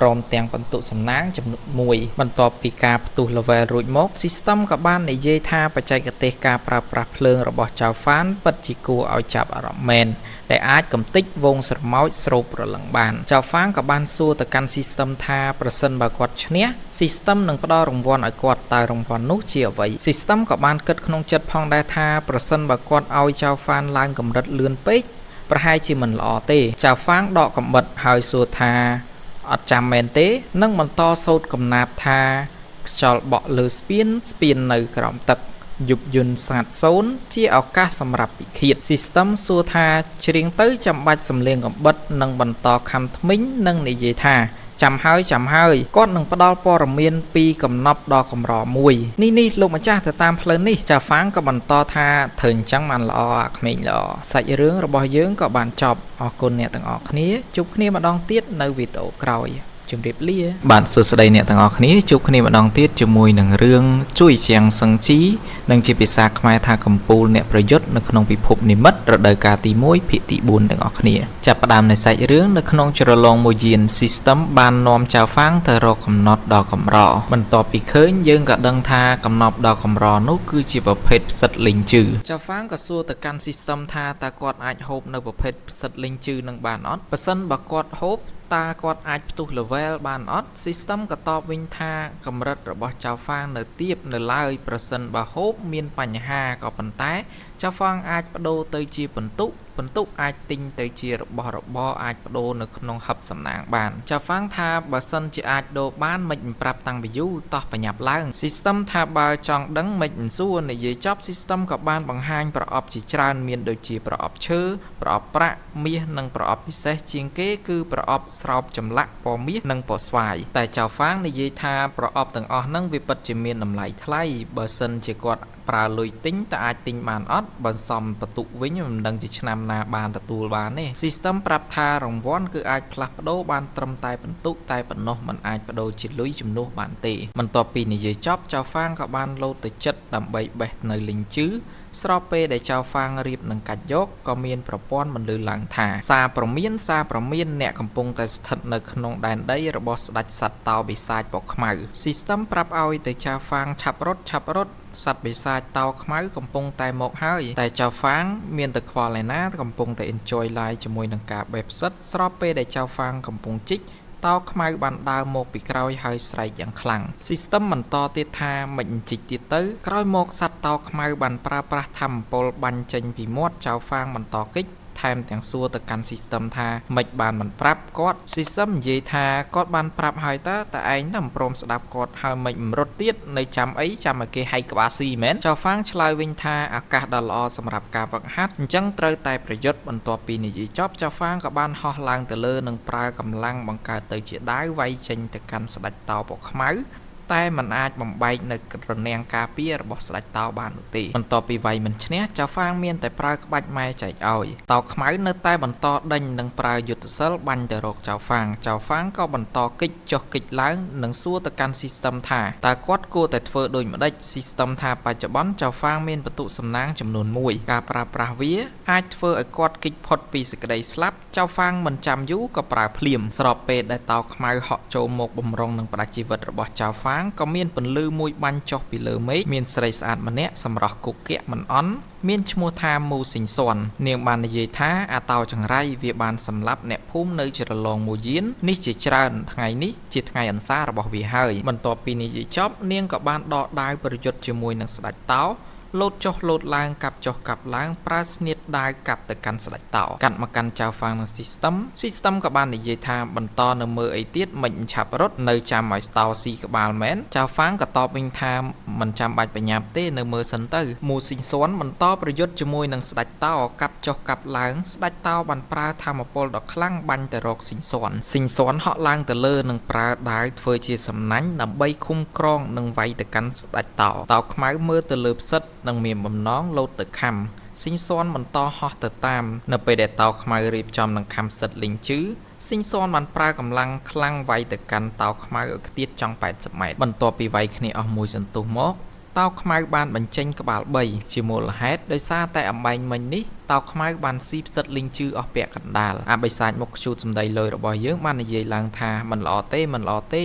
Speaker 1: ព្រមទាំងបន្ទុកសំណាងចំនួន1បន្ទាប់ពីការផ្ទុះ level រួចមក system ក៏បាននិយាយថាបច្ចេកទេសការប្រើប្រាស់ភ្លើងរបស់ចៅហ្វានពិតជាគួរឲ្យចាប់អារម្មណ៍មែនដែលអាចកំទេចវងស្រមោចស្រូបប្រឡឹងបានចៅហ្វាងក៏បានសួរទៅកាន់ system ថាប្រសិនបើគាត់ឈ្នះ system នឹងផ្ដល់រង្វាន់ឲ្យគាត់តើរង្វាន់នោះជាអ្វី system ក៏បានគិតក្នុងចិត្តផងដែរថាប្រសិនបើគាត់ឲ្យចៅហ្វានឡើងកម្រិតលឿនពេកប្រហែលជាមិនល្អទេចៅហ្វាងដកកំបិតហើយសួរថាអត់ចាំមែនទេនឹងបន្តសូត្រកំណាព្យថាខ្យល់បក់លើស្ពាននៅក្រោមទឹកយុបយន្តសាទសូន្យជាឱកាសសម្រាប់ពិឃាត system សួរថាច្រៀងទៅចាំបាច់សំលៀងកំបិតនិងបន្តខំធ្មេញនិងនិយាយថាចាំហើយគាត់នឹងផ្ដល់ព័ត៌មានពីកំណប់ដ៏កម្រមួយនេះលោកម្ចាស់ទៅតាមផ្លូវនេះចាហ្វាងក៏បន្តថាធ្វើអញ្ចឹងបានល្អអាក្មេងល្អសាច់រឿងរបស់យើងក៏បានចប់អរគុណអ្នកទាំងអស់គ្នាជួបគ្នាម្ដងទៀតនៅវីដេអូក្រោយជម្រាបលាបាទសួស្តីអ្នកទាំងអស់គ្នាជួបគ្នាម្ដងទៀតជាមួយនឹងរឿងជួយជាងសឹងជីនិងជាភាសាខ្មែរថាកំពូលអ្នកប្រយុទ្ធនៅក្នុងពិភពនិមិត្តរដូវកាលទី1ភាគទី4ទាំងអស់គ្នាចាប់ផ្ដើមនៃសាច់រឿងនៅក្នុងជ្រលងមួយយាន system បាននាំចៅហ្វាងទៅរកកំណត់ដ៏កម្របន្ទាប់ពីឃើញយើងក៏ដឹងថាកំណត់ដ៏កម្រនោះគឺជាប្រភេទផ្សិតលេងជឺចៅហ្វាងក៏សួរទៅកាន់ system ថាតើគាត់អាចហូបនៅប្រភេទផ្សិតលេងជឺនឹងបានអត់បើសិនបើគាត់ហូបតើគាត់អាចផ្ទុះ level បានអត់ system ក៏តបវិញថាកម្រិតរបស់ចៅហ្វាងនៅទាបនៅឡើយប្រសិនបើហូបមានបញ្ហាក៏ប៉ុន្តែចៅហ្វាងអាចបដូរទៅជាបន្ទុកអាចទិញទៅជារបស់របរអាចបដូរនៅក្នុងហឹបសំណាងបានចៅហ្វាងថាបើសិនជាអាចដូរបានមិនប្រាប់តាំងពីយូរតោះបញ្ញាប់ឡើង system ថាបើចង់ដឹងមិនសួរនិយាយចប់ system ក៏បានបង្ហាញប្រអប់ជាច្រើនមានដូចជាប្រអប់ឈើប្រអប់ប្រាក់មាសនិងប្រអប់ពិសេសជាងគេគឺប្រអប់ស្រោបចម្លាក់ពណ៌មាសនិងពណ៌ស្វាយតែចៅហ្វាងនិយាយថាប្រអប់ទាំងអស់ហ្នឹងវាពិតជាមានតម្លៃថ្លៃបើសិនជាគាត់ប្រើលុយទិញតើអាចទិញបានអត់បើសំបន្ទុកវិញមិនដឹងជាឆ្នាំណាបានទទួលបានទេ system ប្រាប់ថារង្វាន់គឺអាចផ្លាស់ប្ដូរបានត្រឹមតែបន្ទុកតែប៉ុណ្ណោះមិនអាចប្ដូរជាលុយជំនួសបានទេបន្ទាប់ពីនិយាយចប់ចៅហ្វាងក៏បានលោតទៅចិត្តដើម្បីបេះនៅលីងជឺស្របពេលដែលចៅហ្វាងរៀបនឹងកាច់យកក៏មានប្រព័ន្ធបន្លឺឡើងថាសារព្រមានអ្នកកំពុងតែស្ថិតនៅក្នុងដែនដីរបស់ស្ដេចសត្វតោបិសាចពណ៌ខ្មៅ system ប្រាប់ឲ្យទៅចៅហ្វាងឆាប់រត់សត្វបិសាចតោខ្មៅកំពុងតែមកហើយតែចៅហ្វាងមានតែខ្វល់ឯណាកំពុងតែ enjoy live ជាមួយនឹងការបេះផ្សិតស្របពេលដែលចៅហ្វាងកំពុងជីកតោខ្មៅបានដើរមកពីក្រោយហើយស្រែកយ៉ាងខ្លាំង system បន្តទៀតថាមិនជីកទៀតទៅក្រោយមកសត្វតោខ្មៅបានប្រើប្រាស់ថាមពលបាញ់ចេញពីមាត់ចៅហ្វាងបន្តគេចថែមទាំងសួរទៅកាន់ system ថាមិនបានមិនប្រាប់គាត់ system និយាយថាគាត់បានប្រាប់ហើយតើឯងទៅមិនព្រមស្ដាប់គាត់ហើយមិនរត់ទៀតនៅចាំអីចាំឲ្យគេហែកក្បាលស៊ីមែនចៅហ្វាងឆ្លើយវិញថាឱកាសដ៏ល្អសម្រាប់ការវឹកហាត់អញ្ចឹងត្រូវតែប្រយុទ្ធបន្ទាប់ពីនិយាយចប់ចៅហ្វាងក៏បានហោះឡើងទៅលើនិងប្រើកម្លាំងបង្កើតទៅជាដាវវាយចេញទៅកាន់ស្ដេចតោពណ៌ខ្មៅតែมันអាចបំបែកនៅរនាំងការពាររបស់ស្ដេចតោបាននោះទេបន្ទាប់ពីវាយមិនឈ្នះចៅហ្វាងមានតែប្រើក្បាច់ម៉ែចែកឲ្យតោខ្មៅនៅតែបន្តដេញនិងប្រើយុទ្ធសិលបាញ់ទៅរកចៅហ្វាងក៏បន្តគេចចុះគេចឡើងនិងសួរទៅកាន់ system ថាតើគាត់គួរតែធ្វើដូចម្ដេច system ថាបច្ចុប្បន្នចៅហ្វាងមានបន្ទុកសំណាងចំនួន1ការប្រើប្រាស់វាអាចធ្វើឲ្យគាត់គេចផុតពីសេចក្តីស្លាប់ចៅហ្វាងមិនចាំយូរក៏ប្រើភ្លាមស្របពេលដែលតោខ្មៅហក់ចូលមកបំរុងនឹងផ្ដាច់ជីវិតរបស់ចៅហ្វាងក៏មានពន្លឺមួយបាញ់ចុះពីលើមេឃមានស្រីស្អាតម្នាក់សម្រស់គុកគក់មិនអន់មានឈ្មោះថាមូស៊ីងស៊ន់នាងបាននិយាយថាអាតោចង្រៃវាបានសម្លាប់អ្នកភូមិនៅជ្រលងមួយយាននេះជាច្រើនថ្ងៃនេះជាថ្ងៃអន្សាររបស់វាហើយបន្ទាប់ពីនិយាយចប់នាងក៏បានដកដាវប្រយុទ្ធជាមួយនឹងស្ដេចតោលោតចុះលោតឡើងកាប់ចុះកាប់ឡើងប្រើស្នៀតដាវកាប់ទៅកាន់ស្ដេចតោកាត់មកកាន់ចៅហ្វាងនឹង system ក៏បាននិយាយថាបន្តនៅមើលអីទៀតមិនឆាប់រត់នៅចាំឲ្យស្តោស៊ីក្បាលមែនចៅហ្វាងក៏តបវិញថាមិនចាំបាច់បញ្ញាប់ទេនៅមើលសិនទៅមូស៊ីងស៊ន់បន្តប្រយុទ្ធជាមួយនឹងស្ដេចតោកាប់ចុះកាប់ឡើងស្ដេចតោបានប្រើថាមពលដ៏ខ្លាំងបាញ់ទៅរកស៊ីងស៊ន់ហក់ឡើងទៅលើនិងប្រើដាវធ្វើជាសំណាញ់ដើម្បីឃុំក្រងនិងវាយទៅកាន់ស្ដេចតោខ្មៅមើលទៅលើផ្សិតនិងមានបំណងលោតទៅខំ ស៊ីងស៊ន់បន្តហោះទៅតាមនៅពេលដែលតោខ្មៅរៀបចំនឹងខំសិតលីងជឺស៊ីងស៊ន់បានប្រើកម្លាំងខ្លាំងវាយទៅកាន់តោខ្មៅឲ្យខ្ទាតចង់80ម៉ែត្របន្ទាប់ពីវាយគ្នាអស់មួយសន្ទុះមកតោខ្មៅបានបញ្ចេញក្បាល3ជាមូលហេតុដោយសារតែអំបែងមិញនេះតោខ្មៅបានស៊ីផ្សិតលីងជឺអស់ពាក់កណ្ដាលអាបិសាចមុខខ្ជូតសម្ដីលយរបស់យើងបាននិយាយឡើងថាមិនល្អទេ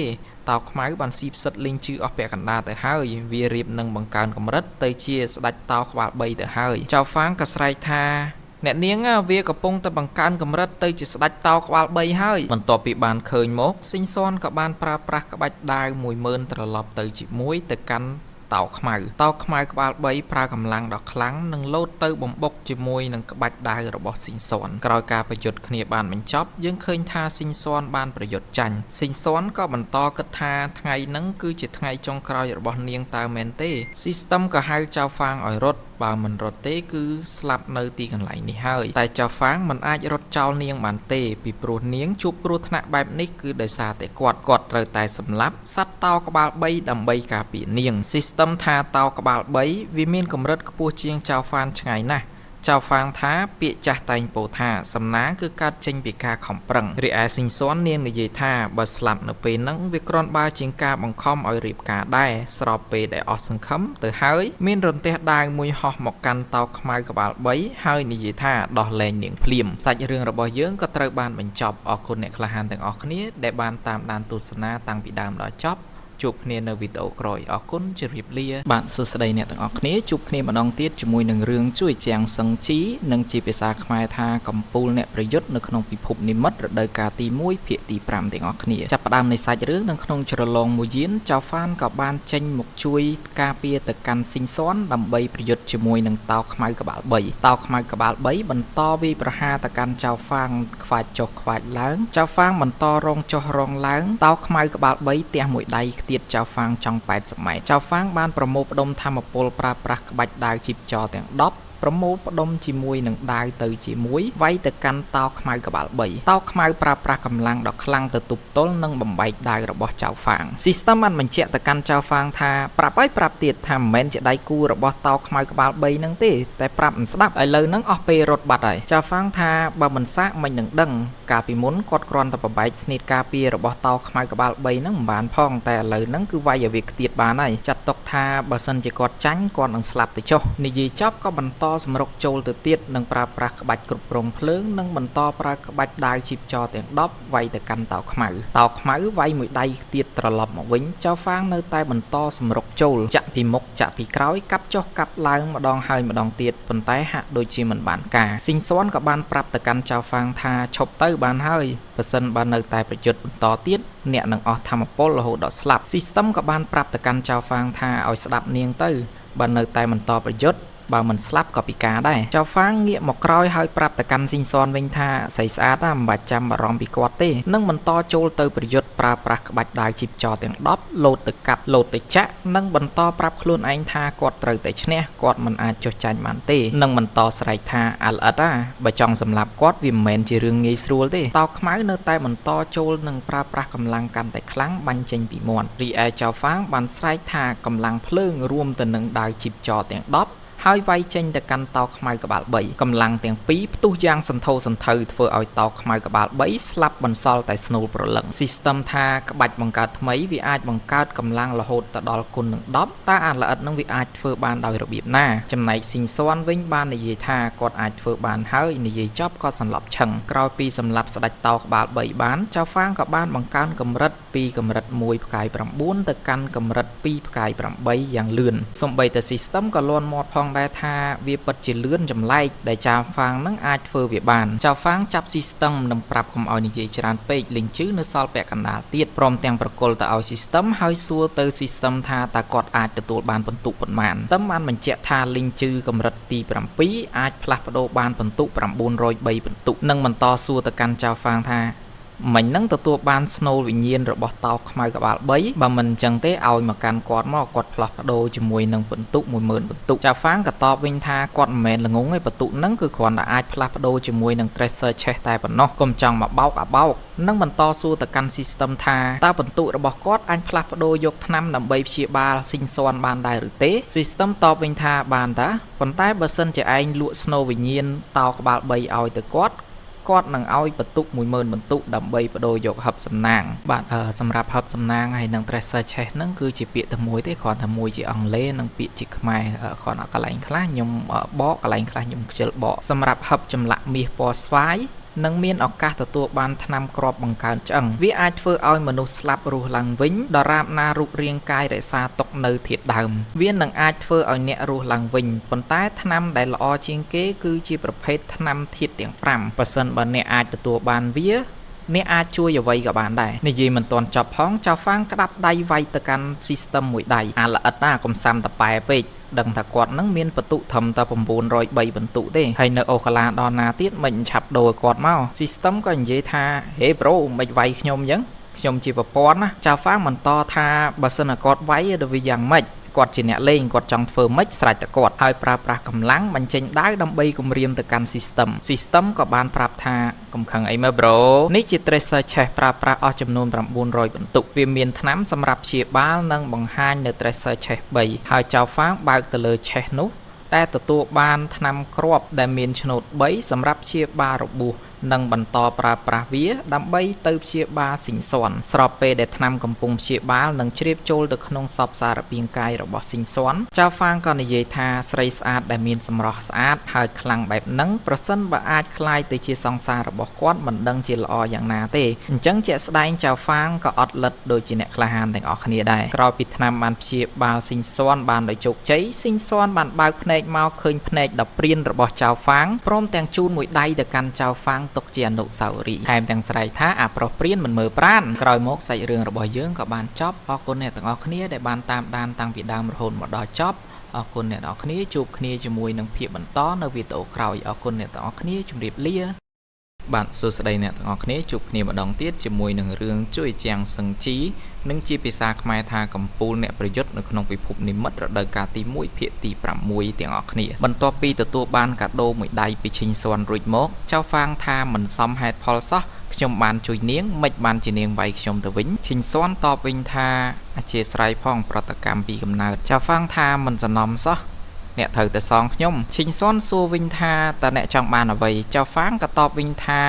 Speaker 1: តោខ្មៅបានស៊ីផ្សិតលីងជឺអស់ពាក់កណ្ដាលទៅហើយវារៀបនឹងបង្កើនកម្រិតទៅជាស្ដេចតោក្បាល3ទៅហើយចៅហ្វាងក៏ស្រែកថាអ្នកនាងវាកំពុងតែបង្កើនកម្រិតទៅជាស្ដេចតោក្បាល3ហើយបន្ទាប់ពីបានឃើញមកស៊ីងស៊ន់ក៏បានប្រើប្រាស់ក្បាច់ដាវ 10000 ត្រឡប់ទៅជាមួយទៅកាន់តោខ្មៅក្បាល3ប្រើកម្លាំងដ៏ខ្លាំងនិងលោតទៅបំបុកជាមួយនឹងក្បាច់ដាវរបស់ស៊ីងស៊ន់ក្រោយការប្រយុទ្ធគ្នាបានបញ្ចប់យើងឃើញថាស៊ីងស៊ន់បានប្រយុទ្ធចាញ់ស៊ីងស៊ន់ក៏បន្តគិតថាថ្ងៃហ្នឹងគឺជាថ្ងៃចុងក្រោយរបស់នាងតើមែនទេស៊ីស្ទឹមក៏ហៅចៅហ្វាងឲ្យរត់បើមិនរត់ទេគឺស្លាប់នៅទីកន្លែងនេះហើយតែចៅហ្វាងមិនអាចរត់ចោលនាងបានទេពីព្រោះនាងជួបគ្រោះថ្នាក់បែបនេះគឺដោយសារតែគាត់ត្រូវតែសម្លាប់សត្វតោក្បាល3ដើម្បីការពារនាងស៊ីស្ទឹមថាតោក្បាល3វាមានកម្រិតខ្ពស់ជាងចៅហ្វាងឆ្ងាយណាស់ចៅហ្វាងថាពាក្យចាស់តែងពោលថាសំណាងគឺកើតចេញពីការខំប្រឹងរីឯស៊ីងស៊ន់នាងនិយាយថាបើស្លាប់នៅពេលហ្នឹងវាគ្រាន់បើជាងការបង្ខំឲ្យរៀបការដែរស្របពេលដែលអស់សង្ឃឹមទៅហើយមានរន្ទះដាវមួយហោះមកកាន់តោខ្មៅក្បាល3ហើយនិយាយថាដោះលែងនាងភ្លាមសាច់រឿងរបស់យើងក៏ត្រូវបានបញ្ចប់អរគុណអ្នកក្លាហានទាំងអស់គ្នាដែលបានតាមដានទស្សនាតាំងពីដើមដល់ចប់ជួបគ្នានៅវីដេអូក្រោយអរគុណជម្រាបលាបាទសួស្តីអ្នកទាំងអស់គ្នាជួបគ្នាម្ដងទៀតជាមួយនឹងរឿងជួយជាងសឹងជីនិងជាភាសាខ្មែរថាកម្ពុជាអ្នកប្រយុទ្ធនៅក្នុងពិភពនិមិត្តរដូវកាលទី1ភាគទី5ទាំងអស់គ្នាចាប់ផ្ដើមនៃសាច់រឿងនៅក្នុងជ្រលងមួយយានចៅហ្វានក៏បានចេញមកជួយការពារទៅកាន់ស៊ីងស៊ន់ដើម្បីប្រយុទ្ធជាមួយនឹងតោខ្មៅក្បាល3តោខ្មៅក្បាល3បន្តវាយប្រហារទៅកាន់ចៅហ្វាងខ្វាចចុះខ្វាចឡើងចៅហ្វាងបន្តរងចុះរងឡើងតោខ្មៅក្បាល3ទះមួយដៃទៀតចៅហ្វាងចង់80ម៉ែត្រចៅហ្វាងបានប្រមូលផ្ដុំធម្មពលប្រើប្រាស់ក្បាច់ដាវជីបចរទាំង10ប្រមូលផ្ដុំជាមួយនឹងដាវទៅជាមួយវាយទៅកាន់តោខ្មៅក្បាល3តោខ្មៅប្រើប្រាស់កម្លាំងដ៏ខ្លាំងទៅទប់ទល់នឹងបំបែកដាវរបស់ចៅហ្វាងស៊ីស្ទឹមបានបញ្ជាក់ទៅកាន់ចៅហ្វាងថាប្រាប់ទៀតថាមិនមែនជាដៃគូរបស់តោខ្មៅក្បាល3នឹងទេតែប្រាប់មិនស្ដាប់ឥឡូវហ្នឹងអស់ពេលរត់បាត់ហើយចៅហ្វាងថាបើមិនសាកមិននឹងដឹងកាលពីមុនគាត់គ្រាន់តែបំបែកស្នៀតការពាររបស់តោខ្មៅក្បាល3ហ្នឹងមិនបានផងតែឥឡូវហ្នឹងគឺវាយឲ្យវាខ្ទាតបានហើយចាត់ទុកថាបើសិនជាគាត់ចាញ់គាត់នឹងស្លាប់ទៅចុះនិយាយចប់ក៏បន្តសម្រុកចូលទៅទៀតនឹងប្រើប្រាស់ក្បាច់គ្រប់គ្រងភ្លើងនិងបន្តប្រើក្បាច់ដាវជីបចរទាំង10វាយទៅកាន់តោខ្មៅវាយមួយដៃទៀតត្រឡប់មកវិញចៅហ្វាងនៅតែបន្តសម្រុកចូលចាក់ពីមុខចាក់ពីក្រោយកាប់ចុះកាប់ឡើងម្ដងហើយម្ដងទៀតប៉ុន្តែហាក់ដូចជាមិនបានការស៊ីងស៊ន់ក៏បានប្រាប់ទៅកាន់ចៅហ្វាងថាឈប់ទៅបានហើយបើសិនបើនៅតែប្រយុទ្ធបន្តទៀតអ្នកនឹងអស់ធម្មពលរហូតដល់ស្លាប់ស៊ីស្ទឹមក៏បានប្រាប់ទៅកាន់ចៅហ្វាងថាឲ្យស្ដាប់នាងទៅបើនៅតែបន្តប្រយុទ្ធបើមិនស្លាប់ក៏ពិការដែរចៅហ្វាងងាកមកក្រោយហើយប្រាប់ទៅកាន់ស៊ីងស៊ន់វិញថាស្អីស្អាតមិនបាច់ចាំបារម្ភពីគាត់ទេនឹងបន្តចូលទៅប្រយុទ្ធប្រើប្រាស់ក្បាច់ដាវជីបចរទាំង10លោតទៅកាប់លោតទៅចាក់និងបន្តប្រាប់ខ្លួនឯងថាគាត់ត្រូវតែឈ្នះគាត់មិនអាចចុះចាញ់បានទេនឹងបន្តស្រែកថាអាល្អិតបើចង់សម្លាប់គាត់វាមិនមែនជារឿងងាយស្រួលទេតោខ្មៅនៅតែបន្តចូលនិងប្រើប្រាស់កម្លាំងកាន់តែខ្លាំងបាញ់ចេញពីមាត់រីឯចៅហ្វាងបានស្រែកថាកម្លាំងភ្លើងរួមទៅនឹងដាវជីបចរទាំង10ហើយវាយចេញទៅកាន់តោខ្មៅក្បាល3កម្លាំងទាំងពីរផ្ទុះយ៉ាងសន្ធោសន្ធៅធ្វើឲ្យតោខ្មៅក្បាល3ស្លាប់បន្សល់តែស្នូលប្រលឹងស៊ីស្ទឹមថាក្បាច់បង្កើតថ្មីវាអាចបង្កើតកម្លាំងរហូតដល់គុណនឹង10តើអាល្អិតនឹងវាអាចធ្វើបានដោយរបៀបណាចំណែកស៊ីងស៊ន់វិញបាននិយាយថាគាត់អាចធ្វើបានហើយនិយាយចប់ក៏សន្លប់ឈឹងក្រោយពីសម្លាប់ស្ដេចតោក្បាល3បានចៅហ្វាងក៏បានបង្កើនកម្រិតពីកម្រិត1ផ្កាយ9ទៅកាន់កម្រិត2ផ្កាយ8យ៉ាងលឿនសូម្បីតែស៊ីស្ទឹមក៏លន់មាត់ផងដែរថាវាពិតជាលឿនចម្លែកដែលចៅហ្វាងនឹងអាចធ្វើវាបានចៅហ្វាងចាប់ស៊ីស្ទឹមនឹងប្រាប់កុំឲ្យនិយាយច្រើនពេកលីងជឺនៅសល់ពាក់កណ្ដាលទៀតព្រមទាំងប្រគល់ទៅឲ្យស៊ីស្ទឹមហើយសួរទៅស៊ីស្ទឹមថាតើគាត់អាចទទួលបានពិន្ទុប៉ុន្មានស្ទឹមបានបញ្ជាក់ថាលីងជឺកម្រិតទី7អាចផ្លាស់ប្ដូរបានពិន្ទុ903ពិន្ទុនិងបន្តសួរទៅកាន់ចៅហ្វាងថា មិញហ្នឹងទទួលបានស្នូលវិញ្ញាណរបស់តោខ្មៅក្បាល3បើមិនអញ្ចឹងទេឲ្យមកកាន់គាត់មកគាត់ផ្លាស់ប្ដូរជាមួយនឹងបន្ទុក 10000 បន្ទុកចាហ្វាងក៏តបវិញថាគាត់មិនមែនល្ងងទេបន្ទុកហ្នឹងគឺគ្រាន់តែអាចផ្លាស់ប្ដូរជាមួយនឹង Treasure Chest តែប៉ុណ្ណោះកុំចង់មកបោកអាបោកនឹងបន្តសួរទៅកាន់ system ថាតើបន្ទុករបស់គាត់អាចផ្លាស់ប្ដូរយកថ្នាំដើម្បីព្យាបាលស៊ីងស៊ាន់បានដែរឬទេ system តបវិញថាបានតាប៉ុន្តែបើសិនជាឯងលក់ស្នូលវិញ្ញាណតោក្បាល3ឲ្យទៅគាត់នឹងឲ្យបន្ទុក 10000 បន្ទុកដើម្បីបដូរយកហឹបសំណាងបាទសម្រាប់ហឹបសំណាងហើយនឹង Treasure Chest ហ្នឹងគឺជាពាក្យតែមួយទេគ្រាន់តែមួយជាអង់គ្លេសនិងពាក្យជាខ្មែរគ្រាន់តែកន្លែងខ្លះខ្ញុំបកកន្លែងខ្លះខ្ញុំខ្ជិលបកសម្រាប់ហឹបចម្លាក់មាសពណ៌ស្វាយនឹងមានឱកាសទទួលបានថ្នាំគ្រាប់បង្កើនឆ្អឹងវាអាចធ្វើឲ្យមនុស្សស្លាប់រស់ឡើងវិញដរាបណារូបរាងកាយរក្សាទុកនៅធាតុដើមវានឹងអាចធ្វើឲ្យអ្នករស់ឡើងវិញប៉ុន្តែថ្នាំដែលល្អជាងគេគឺជាប្រភេទថ្នាំធាតុទាំង5បើសិនបើអ្នកអាចទទួលបានវាអ្នកអាចជួយអ្វីក៏បានដែរនិយាយមិនទាន់ចប់ផងចៅហ្វាងក្តាប់ដៃវាយទៅកាន់ system មួយដៃអាល្អិតណាកុំសាំតប៉ែពេកដឹងថាគាត់នឹងមានបន្ទុកត្រឹមតែ903បន្ទុកទេហើយនៅអូកាឡាដល់ណាទៀតមិនឆាប់ដូរគាត់មក system ក៏និយាយថាហេប្រូមិនវាយខ្ញុំអញ្ចឹងខ្ញុំជាប្រព័ន្ធណាចៅហ្វាងបន្តថាបើសិនតែគាត់វាយទៅវាយ៉ាងម៉េចគាត់ជាអ្នកលេងគាត់ចង់ធ្វើម៉េចស្រេចតែគាត់ហើយប្រើប្រាស់កម្លាំងបញ្ចេញដាវដើម្បីគំរាមទៅកាន់ system ក៏បានប្រាប់ថាកំខឹងអីមើលប្រូនេះជា Treasure Chest ប្រើប្រាស់អស់ចំនួន900បន្ទុកវាមានថ្នាំសម្រាប់ព្យាបាលនិងបង្ហាញនៅ Treasure Chest 3ហើយចៅហ្វាងបើកទៅលើ Chest នោះតែទទួលបានថ្នាំគ្រាប់ដែលមានឆ្នូត3សម្រាប់ព្យាបាលរបួសនិងបន្តប្រើប្រាស់វាដើម្បីទៅព្យាបាលស៊ីងស៊ាន់ស្របពេលដែលថ្នាំកំពុងព្យាបាលនិងជ្រាបចូលទៅក្នុងសពសារពាង្គកាយរបស់ស៊ីងស៊ាន់ចៅហ្វាងក៏និយាយថាស្រីស្អាតដែលមានសម្រស់ស្អាតហើយខ្លាំងបែបហ្នឹងប្រសិនបើអាចក្លាយទៅជាសង្សាររបស់គាត់មិនដឹងជាល្អយ៉ាងណាទេអញ្ចឹងជាក់ស្ដែងចៅហ្វាងក៏អត់លិតដូចជាអ្នកក្លាហានទាំងអស់គ្នាដែរក្រោយពីថ្នាំបានព្យាបាលស៊ីងស៊ាន់បានដោយជោគជ័យស៊ីងស៊ាន់បានបើកភ្នែកមកឃើញភ្នែកដ៏ព្រានរបស់ចៅហ្វាងព្រមទាំងជូនមួយដៃទៅកាន់ចៅហ្វាងទុកជាអនុស្សាវរីយ៍ថែមទាំងស្រែកថាអាប្រុសព្រានមិនមើលប្រានក្រោយមកសាច់រឿងរបស់យើងក៏បានចប់អរគុណអ្នកទាំងអស់គ្នាដែលបានតាមដានតាំងពីដើមរហូតមកដល់ចប់អរគុណអ្នកទាំងអស់គ្នាជួបគ្នាជាមួយនឹងភាពបន្តនៅវីដេអូក្រោយអរគុណអ្នកទាំងអស់គ្នាជម្រាបលាបាទសួស្តីអ្នកទាំងអស់គ្នាជួបគ្នាម្ដងទៀតជាមួយនឹងរឿងជួយជាងសឹងជីនិងជាភាសាខ្មែរថាកម្ពុជាអ្នកប្រយុទ្ធនៅក្នុងពិភពនិមិត្តរដូវកាលទី1ភាគទី6ទាំងអស់គ្នាបន្ទាប់ពីទទួលបានកាដូមួយដៃពីឈិញស៊ាន់រួចមកចៅហ្វាងថាមិនសមហេតុផលសោះខ្ញុំបានជួយនាងមិនបានជានាងវាយខ្ញុំទៅវិញឈិញស៊ាន់តបវិញថាអធិស្ឋានផងប្រតិកម្មពីកំណើតចៅហ្វាងថាមិនសំណំសោះអ្នកត្រូវតែសងខ្ញុំឈិញស៊ាន់សួរវិញថាតើអ្នកចង់បានអ្វីចៅហ្វាងក៏តបវិញថា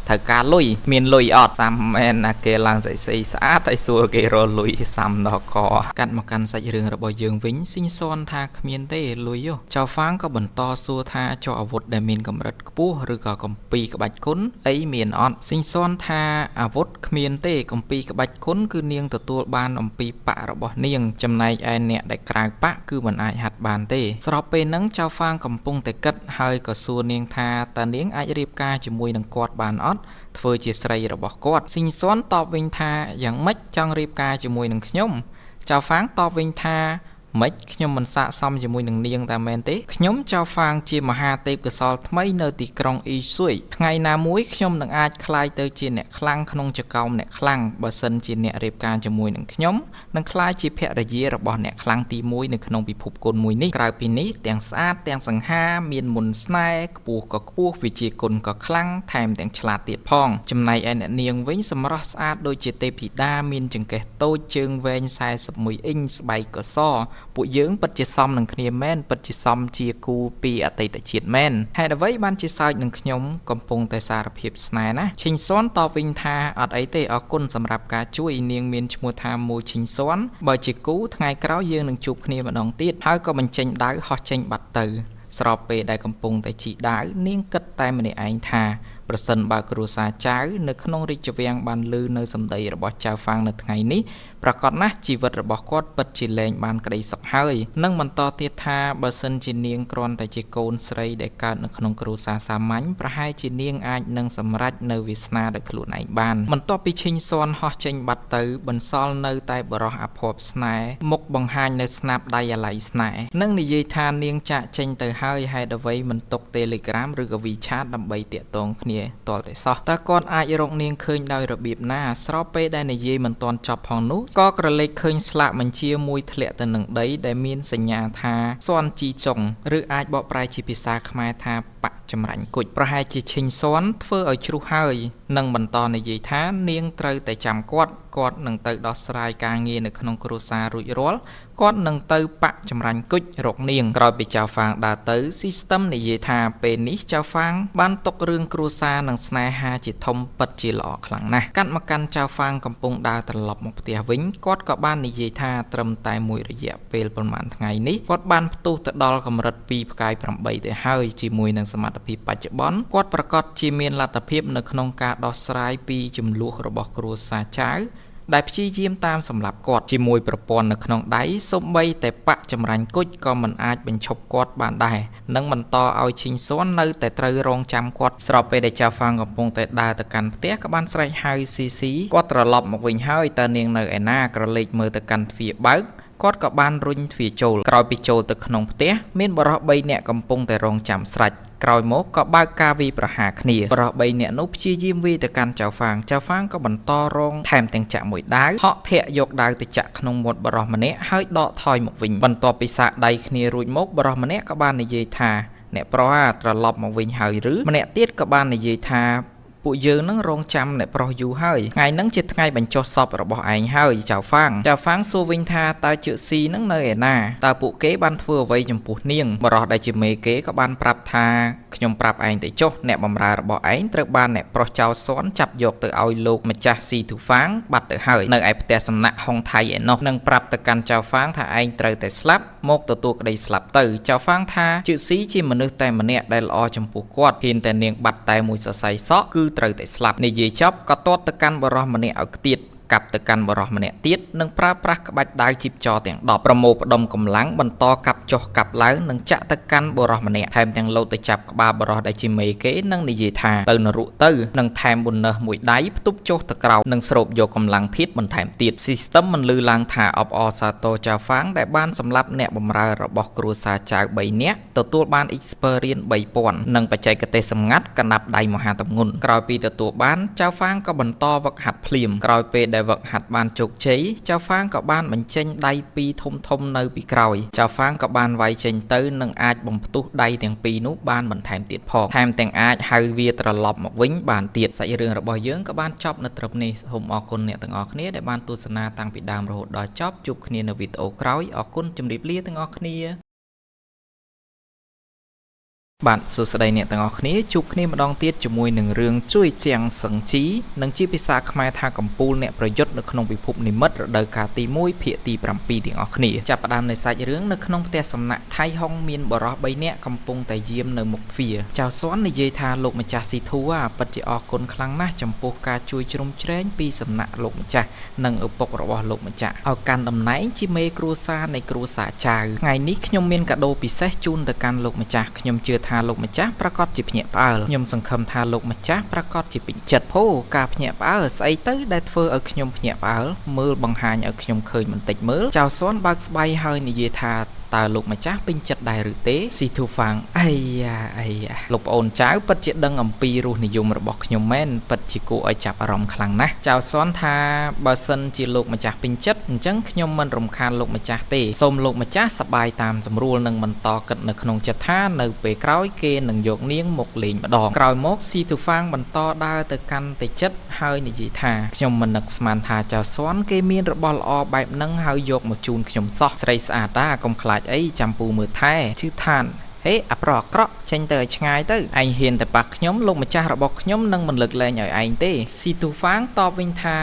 Speaker 1: ត្រូវការលុយមានលុយអត់សាំមែនណាគេឡើងស្អីស្អាតហើយសួរគេរលុយសាំដល់កកាត់មកកាន់សាច់រឿងរបស់យើងវិញស៊ីងស៊ាន់ថាគ្មានទេលុយចៅហ្វាងក៏បន្តសួរថាចុះអាវុធដែលមានកម្រិតខ្ពស់ឬក៏កំពីក្បាច់គុណអីមានអត់ស៊ីងស៊ាន់ថាអាវុធគ្មានទេកំពីក្បាច់គុណគឺនាងទទួលបានអំពីបៈរបស់នាងចំណែកឯអ្នកដែលក្រៅបៈគឺមិនអាចហាត់បានទេស្របពេលហ្នឹងចៅហ្វាងកំពុងតែគិតហើយក៏សួរនាងថាតើនាងអាចរៀបការជាមួយនឹងគាត់បានអត់ធ្វើជាស្រីរបស់គាត់ស៊ីងស៊ាន់តបវិញថាយ៉ាងម៉េចចង់រៀបការជាមួយនឹងខ្ញុំចៅហ្វាងតបវិញថាម៉េចខ្ញុំមិនស័ក្តិសមជាមួយនឹងនាងតែមែនទេខ្ញុំចៅហ្វាងជាមហាទេពកោសលថ្មីនៅទីក្រុងអ៊ីស៊ុយថ្ងៃណាមួយខ្ញុំនឹងអាចក្លាយទៅជាអ្នកខ្លាំងក្នុងចក្រមអ្នកខ្លាំងបើសិនជាអ្នករៀបការជាមួយនឹងខ្ញុំនឹងក្លាយជាភរិយារបស់អ្នកខ្លាំងទី1នៅក្នុងពិភពគុណមួយនេះក្រៅពីនេះទាំងស្អាតទាំងសង្ហាមានមុនស្នេហ៍ខ្ពស់ក៏ខ្ពស់វិជាគុណក៏ខ្លាំងថែមទាំងឆ្លាតទៀតផងចំណែកឯអ្នកនាងវិញសម្រស់ស្អាតដូចជាទេពធីតាមានចង្កេះតូចជើងវែង41អ៊ីងស្បែកក៏សពួកយើងពិតជាសមនឹងគ្នាមែនពិតជាសមជាគូពីអតីតជាតិមែនហេតុអ្វីបានជាសើចនឹងខ្ញុំកំពុងតែសារភាពស្នេហ៍ណាឈិញស៊ាន់តបវិញថាអត់អីទេអរគុណសម្រាប់ការជួយនាងមានឈ្មោះថាមូឈិញស៊ាន់បើជាគូថ្ងៃក្រោយយើងនឹងជួបគ្នាម្ដងទៀតហើយក៏បញ្ចេញដាវហោះចេញបាត់ទៅស្របពេលដែលកំពុងតែជីកដាវនាងគិតតែម្នាក់ឯងថាប្រសិនបើគ្រួសារចៅនៅក្នុងរាជវាំងបានឮនៅសម្ដីរបស់ចៅហ្វាងនៅថ្ងៃនេះប្រកាសណាស់ជីវិតរបស់គាត់ពិតជាលែងបានក្តីសុខហើយនិងបន្តទៀតថាបើសិនជានាងគ្រាន់តែជាកូនស្រីដែលកើតនៅក្នុងគ្រួសារសាមញ្ញប្រហែលជានាងអាចនឹងសម្រេចនៅវាសនាដោយខ្លួនឯងបានបន្ទាប់ពីឈិញស៊ាន់ហោះចេញបាត់ទៅបន្សល់នៅតែបរោះអភ័ព្វស្នេហ៍មុខបង្ហាញនៅស្នាប់ដៃអាឡ័យស្នេហ៍និងនិយាយថានាងចាក់ចេញទៅហើយហេតុអ្វីមិនទុក Telegram ឬក៏ WeChat ដើម្បីតាក់ទងគ្នា តលតែសោះតើគាត់អាចរកនាងឃើញដោយរបៀបណាស្របពេលដែលនិយាយមិនទាន់ចប់ផងនោះក៏ក្រឡេកឃើញស្លាកបញ្ជាមួយធ្លាក់ទៅនឹងដីដែលមានសញ្ញាថាសួនជីចុងឬអាចបកប្រែជាភាសាខ្មែរថាបកចម្រាញ់គុជប្រហែលជាឈិញសួនធ្វើឲ្យជ្រុះហើយនឹងបន្តនិយាយថានាងត្រូវតែចាំគាត់នឹងទៅដោះស្រាយការងារនៅក្នុងគ្រួសាររួចរាល់គាត់នឹងទៅបកចម្រាញ់គុជរកនាងក្រោយពីចៅហ្វាងដើរទៅស៊ីស្ទឹមនិយាយថាពេលនេះចៅហ្វាងបានຕົករឿងគ្រួសារនិងស្នេហាជាធំពិតជាល្អខ្លាំងណាស់កាត់មកកាន់ចៅហ្វាងកំពុងដើរត្រឡប់មកផ្ទះវិញគាត់ក៏បាននិយាយថាត្រឹមតែមួយរយៈពេលប្រហែលថ្ងៃនេះគាត់បានផ្ទុះទៅដល់កម្រិត2ផ្កាយ8ទៅហើយជាមួយនឹងសមត្ថភាពបច្ចុប្បន្នគាត់ប្រកាសជាមានលទ្ធភាពនៅក្នុងការដោះស្រាយពីចំនួនរបស់គ្រួសារចៅដែលព្យាយាមតាមសម្លាប់គាត់ជាមួយប្រព័ន្ធនៅក្នុងដៃសូម្បីតែបកចម្រាញ់គុជក៏មិនអាចបញ្ឈប់គាត់បានដែរនិងបន្តឲ្យឈិញសួននៅតែត្រូវរងចាំគាត់ស្របពេលដែលចៅហ្វាងកំពុងតែដើរទៅកាន់ផ្ទះក៏បានស្រែកហៅស៊ីគាត់ត្រឡប់មកវិញហើយតើនាងនៅឯណាក្រឡេកមើលទៅកាន់ទ្វារបើកគាត់ក៏បានរុញទ្វារចូលក្រោយពីចូលទៅក្នុងផ្ទះមានបរិស3នាក់កំពុងតែរងចាំស្រេចក្រោយមកក៏បើកការវាយប្រហារគ្នាបរិស3នាក់នោះព្យាយាមវាយទៅកាន់ចៅហ្វាងក៏បន្តរងថែមទាំងចាក់មួយដាវហក់ធាក់យកដាវទៅចាក់ក្នុងមាត់បរិសម្នាក់ហើយដកថយមកវិញបន្ទាប់ពីសាកដៃគ្នារួចមកបរិសម្នាក់ក៏បាននិយាយថាអ្នកប្រុសត្រឡប់មកវិញហើយឬម្នាក់ទៀតក៏បាននិយាយថាពួកយើងនឹងរងចាំអ្នកប្រុសយូរហើយថ្ងៃហ្នឹងជាថ្ងៃបញ្ចុះសពរបស់ឯងហើយចៅហ្វាងសួរវិញថាតើជឿស៊ីនឹងនៅឯណាតើពួកគេបានធ្វើអ្វីចំពោះនាងបរិសដែលជាមេគេក៏បានប្រាប់ថាខ្ញុំប្រាប់ឯងទៅចុះអ្នកបម្រើរបស់ឯងត្រូវបានអ្នកប្រុសចៅសន់ចាប់យកទៅឲ្យលោកម្ចាស់ស៊ីទូហ្វាងបាត់ទៅហើយនៅឯផ្ទះសំណាក់ហុងថៃឯណោះនឹងប្រាប់ទៅកាន់ចៅហ្វាងថាឯងត្រូវតែស្លាប់មកទទួលក្តីស្លាប់ទៅចៅហ្វាងថាជឿស៊ីជាមនុស្សតែម្នាក់ដែលល្អចំពោះគាត់ហ៊ានតែនាងបាត់តែមួយសរសៃសក់គឺត្រូវតែស្លាប់និយាយចប់ក៏ទាត់ទៅកាន់បរិសម្នាក់ឲ្យខ្ទៀតកាប់ទៅកាន់បរិសម្នាក់ទៀតនិងប្រើប្រាស់ក្បាច់ដាវជីបចរទាំង10ប្រមូលផ្ដុំកម្លាំងបន្តកាប់ចុះកាប់ឡើងនិងចាក់ទៅកាន់បរិសម្នាក់ថែមទាំងលោតទៅចាប់ក្បាលបរិសដែលជាមេគេនិងនិយាយថាទៅនរកទៅនិងថែមបុណ្ណើសមួយដៃផ្ទុបចុះទៅក្រោមនិងស្រូបយកកម្លាំងធាតុបន្ថែមទៀតស៊ីស្ទឹមមិនលឺឡើងថាអបអរសាទរចៅហ្វាងដែលបានសម្លាប់អ្នកបម្រើរបស់គ្រួសារចៅ3នាក់ទទួលបាន experience 3000និងបច្ចេកទេសសម្ងាត់កណាប់ដៃមហាទម្ងន់ក្រោយពីទទួលបានចៅហ្វាងក៏បន្តវឹកហាត់ភ្លាមក្រោយពេលដែលវឹកហាត់បានជោគជ័យចៅហ្វាងក៏បានបញ្ចេញដៃពីរធំនៅពីក្រោយចៅហ្វាងក៏បានវាយចេញទៅនិងអាចបំផ្ទុះដៃទាំងពីរនោះបានបន្ថែមទៀតផងថែមទាំងអាចហៅវាត្រឡប់មកវិញបានទៀតសាច់រឿងរបស់យើងក៏បានចប់នៅត្រឹមនេះសូមអរគុណអ្នកទាំងអស់គ្នាដែលបានទស្សនាតាំងពីដើមរហូតដល់ចប់ជួបគ្នានៅវីដេអូក្រោយអរគុណជម្រាបលាទាំងអស់គ្នាបាទសួស្តីអ្នកទាំងអស់គ្នាជួបគ្នាម្ដងទៀតជាមួយនឹងរឿងជួយជាងសឹងជីនិងជាភាសាខ្មែរថាកំពូលអ្នកប្រយុទ្ធនៅក្នុងពិភពនិមិត្តរដូវកាលទី1ភាគទី7ទាំងអស់គ្នាចាប់ផ្ដើមនៃសាច់រឿងនៅក្នុងផ្ទះសំណាក់ថៃហុងមានបរិស3នាក់កំពុងតែយាមនៅមុខទ្វារចៅស៊ន់និយាយថាលោកម្ចាស់ស៊ីធូពិតជាអរគុណខ្លាំងណាស់ចំពោះការជួយជ្រោមជ្រែងពីសំណាក់លោកម្ចាស់និងឪពុករបស់លោកម្ចាស់ឲ្យកាន់តំណែងជាមេគ្រួសារនៃគ្រួសារចៅថ្ងៃនេះខ្ញុំមានកាដូពិសេសជូនទៅកាន់លោកម្ចាស់ខ្ញុំជឿថាលោកម្ចាស់ប្រកាសជាភ្ញាក់ផ្អើលខ្ញុំសង្ឃឹមថាលោកម្ចាស់ប្រកាសជាពេញចិត្តហូការភ្ញាក់ផ្អើលស្អីទៅដែលធ្វើឲ្យខ្ញុំភ្ញាក់ផ្អើលមើលបង្ហាញឲ្យខ្ញុំឃើញបន្តិចមើលចៅស៊ន់បើកស្បៃហើយនិយាយថាតើលោកម្ចាស់ពេញចិត្តដែរឬទេស៊ីធូហ្វាងអីយ៉ាលោកប្អូនចៅពិតជាដឹងអំពីរសនិយមរបស់ខ្ញុំមែនពិតជាគួរឲ្យចាប់អារម្មណ៍ខ្លាំងណាស់ចៅស៊ន់ថាបើសិនជាលោកម្ចាស់ពេញចិត្តអញ្ចឹងខ្ញុំមិនរំខានលោកម្ចាស់ទេសូមលោកម្ចាស់សប្បាយតាមស្រួលនិងបន្តគិតនៅក្នុងចិត្តថានៅពេលក្រោយគេនឹងយកនាងមកលេងម្ដងក្រោយមកស៊ីធូហ្វាងបន្តដើរទៅកាន់តែចិត្តហើយនិយាយថាខ្ញុំមិននឹកស្មានថាចៅស៊ន់គេមានរបស់ល្អបែបហ្នឹងហើយយកមកជូនខ្ញុំសោះស្រីស្អាតតាកុំខ្លាចអីចាំពូមើលថែឈឺឋានហេអាប្រអាក្រក់ចេញទៅឲ្យឆ្ងាយទៅឯងហ៊ានតែប៉ះខ្ញុំលោកម្ចាស់របស់ខ្ញុំនឹងមិនលើកលែងឲ្យឯងទេស៊ីទូហ្វាងតបវិញថា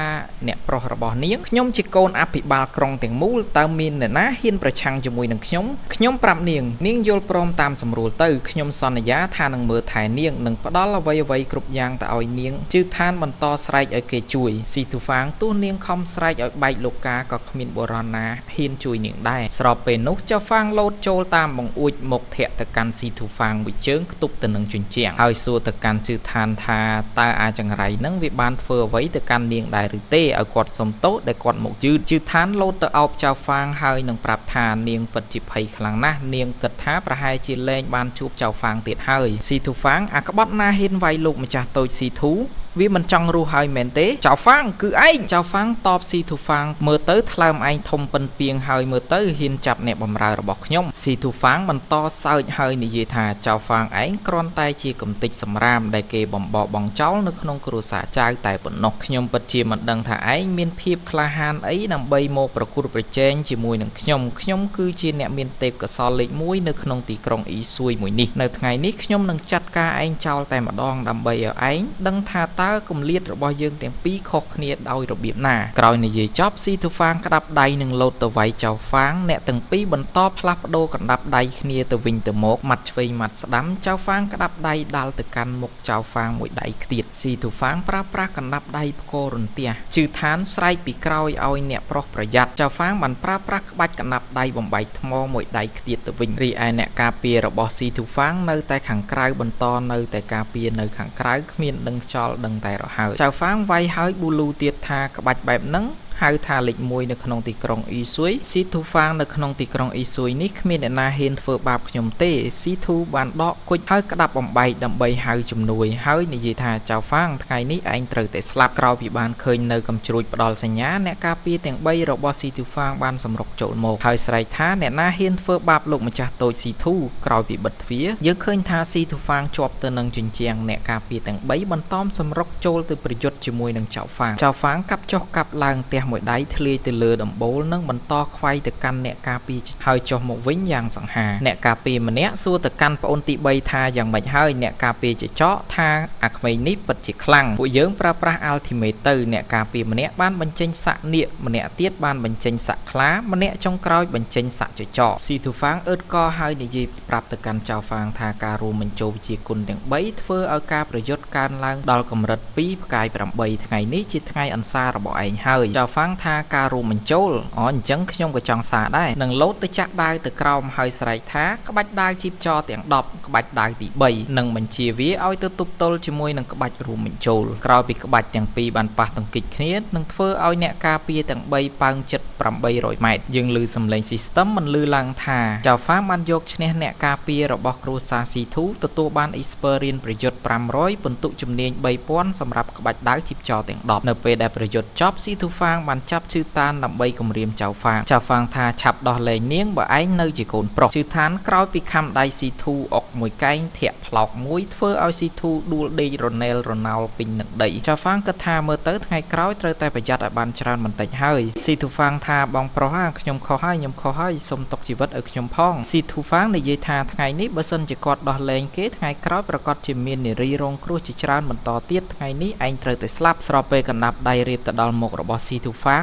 Speaker 1: អ្នកប្រុសរបស់នាងខ្ញុំជាកូនអភិបាលក្រុងទាំងមូលតើមានអ្នកណាហ៊ានប្រឆាំងជាមួយនឹងខ្ញុំប្រាប់នាងយល់ព្រមតាមសម្រួលទៅខ្ញុំសន្យាថានឹងមើលថែនាងនិងផ្ដល់អ្វីគ្រប់យ៉ាងទៅឲ្យនាងជឿឋានបន្តស្រែកឲ្យគេជួយស៊ីទូហ្វាងទោះនាងខំស្រែកឲ្យបែកលោកកាក៏គ្មានបុរសណាហ៊ានជួយនាងដែរស្របពេលនោះចៅហ្វាងលោតចូលតាមបង្អួចមុខធាក់ទៅកាន់ស៊ីធូហ្វាងវិញ មួយជើងខ្ទប់ទៅនឹងជញ្ជាំងហើយសួរទៅកាន់ជឿឋានថាតើអាចង្រៃនឹងវាបានធ្វើអ្វីទៅកាន់នាងដែរឬទេឲ្យគាត់សុំទោសដែលគាត់មកយឺតជឿឋានលោតទៅអោបចៅហ្វាងហើយនឹងប្រាប់ថានាងពិតជាភ័យខ្លាំងណាស់នាងគិតថាប្រហែលជាលែងបានជួបចៅហ្វាងទៀតហើយស៊ីធូហ្វាងអាក្បត់ណាហ៊ានវាយលោកម្ចាស់តូចស៊ីធូវាមិនចង់រស់ហើយមែនទេចៅហ្វាងគឺឯងចៅហ្វាងតបស៊ីធូហ្វាងមើលទៅថ្លើមឯងធំពិនពីងហើយមើលទៅហ៊ានចាប់អ្នកបម្រើរបស់ខ្ញុំស៊ីធូហ្វាងបន្តសើចហើយនិយាយថាចៅហ្វាងឯងគ្រាន់តែជាកំតិចសម្រាមដែលគេបំបោបងចោលនៅក្នុងគ្រួសារចៅតែប៉ុណ្ណោះខ្ញុំពិតជាមិនដឹងថាឯងមានភាពក្លាហានអីដើម្បីមកប្រកួតប្រជែងជាមួយនឹងខ្ញុំគឺជាអ្នកមានទេពកោសល្យលេខ1នៅក្នុងទីក្រុងអ៊ីស៊ុយមួយនេះនៅថ្ងៃនេះខ្ញុំនឹងចាត់ការឯងចោលតែម្ដងដើម្បីឲ្យឯងដឹងថាតើគម្លាតរបស់យើងទាំងពីរខុសគ្នាដោយរបៀបណាក្រោយនិយាយចប់ស៊ីធូហ្វាងក្តាប់ដៃនឹងលោតទៅវាយចៅហ្វាងអ្នកទាំងពីរបន្តផ្លាស់ប្ដូរកណ្ដាប់ដៃគ្នាទៅវិញទៅមកមាត់ឆ្វេងមាត់ស្ដាំចៅហ្វាងក្តាប់ដៃដាល់ទៅកាន់មុខចៅហ្វាងមួយដៃខ្ទៀតស៊ីធូហ្វាងប្រើប្រាស់កណ្ដាប់ដៃផ្គររន្ទះជឿឋានស្រែកពីក្រោយឲ្យអ្នកប្រុសប្រយ័ត្នចៅហ្វាងបានប្រើប្រាស់ក្បាច់កណ្ដាប់ដៃបំបែកថ្មមួយដៃខ្ទៀតទៅវិញរីឯអ្នកការពាររបស់ស៊ីធូហ្វាងនៅតែខាងក្រៅបន្តនៅតែការពារនៅខាងក្រៅគ្មានដឹងខ្យល់ដឹងតែរហើយចៅហ្វាងវាយហើយប៊ូលូទៀតថាក្បាច់បែបហ្នឹងហៅថាលេខ1នៅក្នុងទីក្រុងអ៊ីស៊ុយស៊ីធូហ្វាងនៅក្នុងទីក្រុងអ៊ីស៊ុយនេះគ្មានអ្នកណាហ៊ានធ្វើបាបខ្ញុំទេស៊ីធូបានដកគុជហើយក្តាប់បំបែកដើម្បីហៅជំនួយហើយនិយាយថាចៅហ្វាងថ្ងៃនេះឯងត្រូវតែស្លាប់ក្រោយពីបានឃើញនៅកំជ្រួចផ្ដល់សញ្ញាអ្នកការពារទាំង3របស់ស៊ីធូហ្វាងបានសម្រុកចូលមកហើយស្រែកថាអ្នកណាហ៊ានធ្វើបាបលោកម្ចាស់តូចស៊ីធូក្រោយពីបិទទ្វារយើងឃើញថាស៊ីធូហ្វាងជាប់ទៅនឹងជញ្ជាំងអ្នកការពារទាំង3បន្តសម្រុកចូលទៅប្រយុទ្ធជាមួយនឹងចៅហ្វាងកាប់ចុះកាប់ឡើងផ្ទះមួយដៃធ្លាយទៅលើដំបូលនិងបន្តខ្វាយទៅកាន់អ្នកការពារហើយចុះមកវិញយ៉ាងសង្ហាអ្នកការពារម្នាក់សួរទៅកាន់ប្អូនទី3ថាយ៉ាងម៉េចហើយអ្នកការពារចចកថាអាក្មេងនេះពិតជាខ្លាំងពួកយើងប្រើប្រាស់ Ultimate ទៅអ្នកការពារម្នាក់បានបញ្ចេញសាក់នាគម្នាក់ទៀតបានបញ្ចេញសាក់ខ្លាម្នាក់ចុងក្រោយបញ្ចេញសាក់ចចកស៊ីធូហ្វាងអឺតកហើយនិយាយប្រាប់ទៅកាន់ចៅហ្វាងថាការរួមបញ្ចូលវិជាគុណទាំង3ធ្វើឲ្យការប្រយុទ្ធកើនឡើងដល់កម្រិត2ផ្កាយ8ថ្ងៃនេះជាថ្ងៃអន្សាររបស់ឯងហើយចៅហ្វាងថាការរួមបញ្ចូលអញ្ចឹងខ្ញុំក៏ចង់សារដែរនឹងលោតទៅចាក់ដាវទៅក្រោមហើយស្រែកថាក្បាច់ដាវជីបចរទាំង10ក្បាច់ដាវទី3នឹងបញ្ជាវាឲ្យទៅទប់ទល់ជាមួយនឹងក្បាច់រួមបញ្ចូលក្រោយពីក្បាច់ទាំងពីរបានប៉ះទង្គិចគ្នានឹងធ្វើឲ្យអ្នកការពារទាំង3ប៉ើងចិត្ត800ម៉ែត្រយើងឮសំឡេង System មិនឮឡើងថាចៅហ្វាងបានយកឈ្នះអ្នកការពាររបស់គ្រួសារស៊ីធូទទួលបាន Experience ប្រយុទ្ធ500ពិន្ទុជំនាញ3000សម្រាប់ក្បាច់ដាវជីបចរទាំង10នៅពេលដែលប្រយុទ្ធចប់ស៊ីធូហ្វាងបានចាប់ជឿតានដើម្បីគម្រាមចៅហ្វាងថាឆាប់ដោះលែងនាងបើឯងនៅជាកូនប្រុសជឿឋានក្រោយពីខំដៃស៊ីធូអុកមួយកែងធាក់ផ្លោកមួយធ្វើឲ្យស៊ីធូដួលដេករណែលរណោលពេញនឹងដីចៅហ្វាងគិតថាមើលទៅថ្ងៃក្រោយត្រូវតែប្រយ័ត្នឲ្យបានច្រើនបន្តិចហើយស៊ីធូហ្វាងថាបងប្រុសខ្ញុំខុសហើយសុំទុកជីវិតឲ្យខ្ញុំផងស៊ីធូហ្វាងនិយាយថាថ្ងៃនេះបើសិនជាគាត់ដោះលែងគេថ្ងៃក្រោយប្រកាសជាមាននារីរងគ្រោះជាច្រើនបន្តទៀតថ្ងៃនេះឯងត្រូវតែស្លាប់ស្របពេលកណ្ដាប់ដៃរៀបទៅដល់មុខរបស់ស៊ីធូហ្វា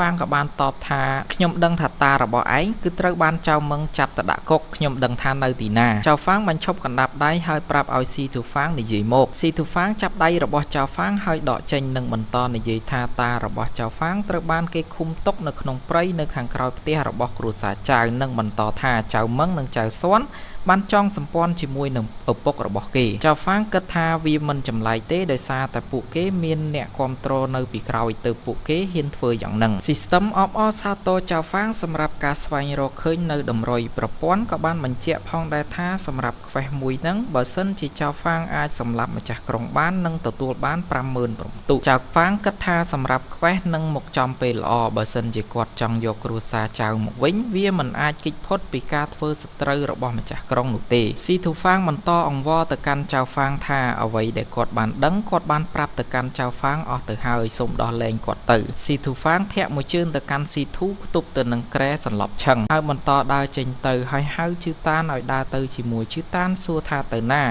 Speaker 1: ងក៏បានតបថាខ្ញុំដឹងថាតារបស់ឯងគឺត្រូវបានចៅមឹងចាប់ទៅដាក់គុកខ្ញុំដឹងថានៅទីណាចៅហ្វាងបានឈប់កណ្ដាប់ដៃហើយប្រាប់ឲ្យស៊ីធូហ្វាងនិយាយមកស៊ីធូហ្វាងចាប់ដៃរបស់ចៅហ្វាងហើយដកចេញនិងបន្តនិយាយថាតារបស់ចៅហ្វាងត្រូវបានគេឃុំទុកនៅក្នុងព្រៃនៅខាងក្រោយផ្ទះរបស់គ្រួសារចៅនិងបន្តថាចៅមឹងនិងចៅស៊ន់បានចងសម្ព័ន្ធជាមួយនឹងឪពុករបស់គេចៅហ្វាងគិតថាវាមិនចម្លែកទេដោយសារតែពួកគេមានអ្នកគ្រប់គ្រងនៅពីក្រោយទៅពួកគេហ៊ានធ្វើយ៉ាងហ្នឹង System អបអរសាទរចៅហ្វាងសម្រាប់ការស្វែងរកឃើញនៅតម្រុយប្រព័ន្ធក៏បានបញ្ជាក់ផងដែរថាសម្រាប់ Quest មួយហ្នឹងបើសិនជាចៅហ្វាងអាចសម្លាប់ម្ចាស់ក្រុងបាននឹងទទួលបាន50000ពិន្ទុចៅហ្វាងគិតថាសម្រាប់ Quest នឹងមកចំពេលល្អបើសិនជាគាត់ចង់យកគ្រួសារចៅមកវិញវាមិនអាចគេចផុតពីការធ្វើសត្រូវរបស់ម្ចាស់ក្រុងនោះទេស៊ីធូហ្វាងបន្តអង្វរទៅកាន់ចៅហ្វាងថាអ្វីដែលគាត់បានដឹងគាត់បានប្រាប់ទៅកាន់ចៅហ្វាងអស់ទៅហើយសូមដោះលែងគាត់ទៅស៊ីធូហ្វាងធាក់មួយជើងទៅកាន់ស៊ីធូផ្ទប់ទៅនឹងក្រែសន្លប់ឆឹងហើយបន្តដើរចេញទៅហើយហៅជឿតានឲ្យដើរទៅជាមួយជឿតានសួរថាទៅណា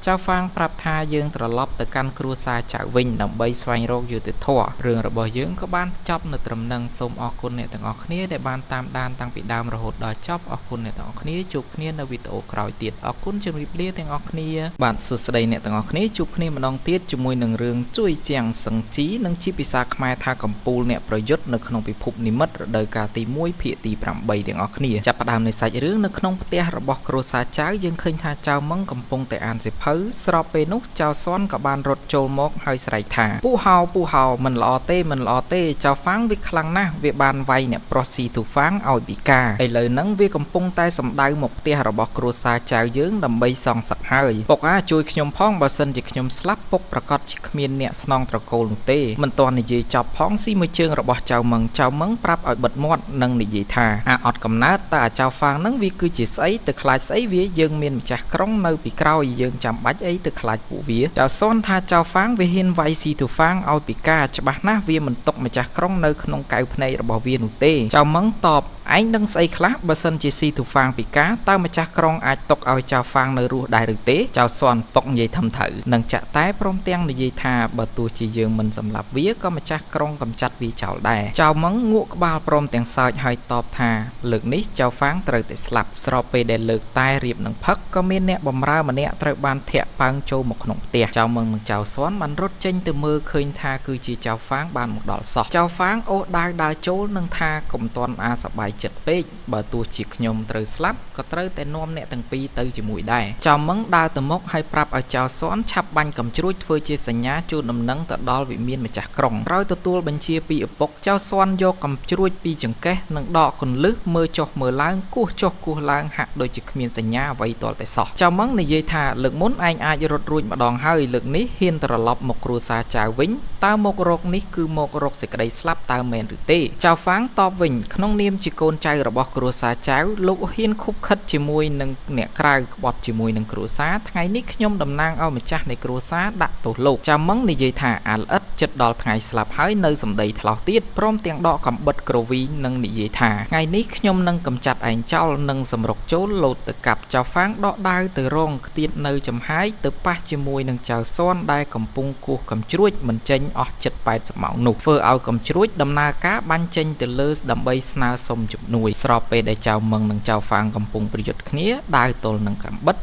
Speaker 1: ចៅហ្វាងប្រាប់ថាយើងត្រឡប់ទៅកាន់គ្រួសារចៅវិញដើម្បីស្វែងរកយុត្តិធម៌រឿងរបស់យើងក៏បានចប់នៅត្រឹមនឹងសូមអរគុណអ្នកទាំងអស់គ្នាដែលបានតាមដានតាំងពីដើមរហូតដល់ចប់អរគុណអ្នកទាំងអស់គ្នាជួបគ្នានៅវីដេអូក្រោយទៀតអរគុណជម្រាបលាទាំងអស់គ្នាបាទសួស្តីអ្នកទាំងអស់គ្នាជួបគ្នាម្ដងទៀតជាមួយនឹងរឿងជួយជាងសឹងជីនិងជាភាសាខ្មែរថាកំពូលអ្នកប្រយុទ្ធនៅក្នុងពិភពនិមិត្តរដូវកាលទី1ភាគទី8ទាំងអស់គ្នាចាប់ផ្ដើមនៃសាច់រឿងនៅក្នុងផ្ទះរបស់គ្រួសារចៅយើងឃើញថាចៅម៉ឹងកំពុងតែអានសៀវភៅស្របពេលនោះចៅស៊ន់ក៏បានរត់ចូលមកហើយស្រែកថាពូហៅមិនល្អទេចៅហ្វាំងវាខ្លាំងណាស់វាបានវាយអ្នកប្រុសស៊ីទូហ្វាំងឲ្យពិការឥឡូវហ្នឹងវាកំពុងតែសម្ដៅមកផ្ទះរបស់គ្រួសារចៅយើងដើម្បីសងសឹកហើយពុកជួយខ្ញុំផងបើសិនជាខ្ញុំស្លាប់ពុកប្រកាសជាគ្មានអ្នកស្នងត្រកូលនោះទេមិនទាន់និយាយចប់ផងស៊ីមួយជើងរបស់ចៅម៉ឹងប្រាប់ឲ្យបិទមាត់និងនិយាយថាអត់កំណើតតើចៅហ្វាំងហ្នឹងវាគឺជាស្អីទៅខ្លាចស្អីវាយើងមានម្ចាស់ក្រុងនៅពីក្រោយយើងចាំបាច់អីទៅខ្លាចពួកវាចៅស៊ន់ថាចៅហ្វាំងវាហ៊ានវាយស៊ីទូហ្វាំងឲ្យពិការច្បាស់ណាស់វាមិនຕົកម្ចាស់ក្រុងនៅក្នុងកៅភ្នែករបស់វានោះទេចៅម៉ឹងតបឯងដឹងស្អីខ្លះបើសិនជាស៊ីទូហ្វាំងពិការតើម្ចាស់ក្រុងអាចຕົកឲ្យចៅហ្វាំងនៅរស់ដែរឬទេចៅស៊ន់ពុកនិយាយធំត្រូវនឹងចាក់តែព្រមទាំងនិយាយថាបើទោះជាយើងមិនសម្លាប់វាក៏ម្ចាស់ក្រុងកំចាត់វាចោលដែរចៅម៉ឹងងក់ក្បាលព្រមទាំងសើចហើយតបថាលើកនេះចៅហ្វាំងត្រូវតែស្លាប់ស្របពេលដែលលើកតែរៀបនឹងផឹកក៏មានអ្នកបម្រើម្នាក់ត្រូវបានធាក់ប៉ើងចូលមកក្នុងផ្ទះចៅម៉ឹងនិងចៅស៊ន់បានរត់ចេញទៅមើលឃើញថាគឺជាចៅហ្វាំងបានមកដល់សោះចៅហ្វាំងអូសដើរចូលនឹងថាកុំទាន់សប្បាយចិត្តពេកបើទោះជាខ្ញុំត្រូវស្លាប់ក៏ត្រូវតែនាំអ្នកទាំងពីរទៅជាមួយដែរចៅម៉ឹងដើរទៅមុខហើយប្រាប់ឲ្យចៅស៊ន់ឆាប់បាញ់កំជ្រួចធ្វើជាសញ្ញាជូនដំណឹងទៅដល់វិមានម្ចាស់ក្រុងក្រោយទទួលបញ្ជាពីឪពុកចៅស៊ន់យកកំជ្រួចពីចង្កេះនិងដកគន្លឹះមើលចុះមើលឡើងគោះចុះគោះឡើងហាក់ដូចជាគ្មានសញ្ញាអ្វីទាល់តែសោះចៅម៉ឹងនិយាយថាលើកមុនឯងអាចរត់រួចម្ដងហើយលើកនេះហ៊ានត្រឡប់មកគ្រួសារចៅវិញតើមករកនេះគឺមករកសេចក្តីស្លាប់តើមែនឬទេចៅហ្វាំងតបវិញក្នុងនាមជាកូនចៅរបស់គ្រួសារចៅលោកហ៊ានខុបខិតជាមួយនឹងអ្នកក្រៅក្បត់ជាមួយនឹងគ្រួសារថ្ងៃនេះខ្ញុំតំណាងឲ្យម្ចាស់នៃគ្រួសារដាក់ទោសលោកចៅម៉ឹងនិយាយថាអាល្អិតចិត្តដល់ថ្ងៃស្លាប់ហើយនៅសម្ដីថ្លោះទៀតព្រមទាំងដកកំបិតក្រវីនិងនិយាយថាថ្ងៃនេះខ្ញុំនឹងកំចាត់ឯងចោលនិងសម្រុកចូលលោតទៅកាប់ចៅហ្វាំងដកដាវទៅរងខ្ទាតនៅចំហាយទៅប៉ះជាមួយនឹងចៅស៊ន់ដែលកំពុងគោះកំជ្រួចមិនចេញអស់ចិត្ត80ម៉ោងនោះធ្វើឲ្យកំជ្រួចដំណើរការបាញ់ចេញទៅលើដើម្បីស្នើសុំជំនួយស្របពេលដែលចៅម៉ឹងនិងចៅហ្វាំងកំពុងប្រយុទ្ធគ្នាដាវទល់នឹងកំបិត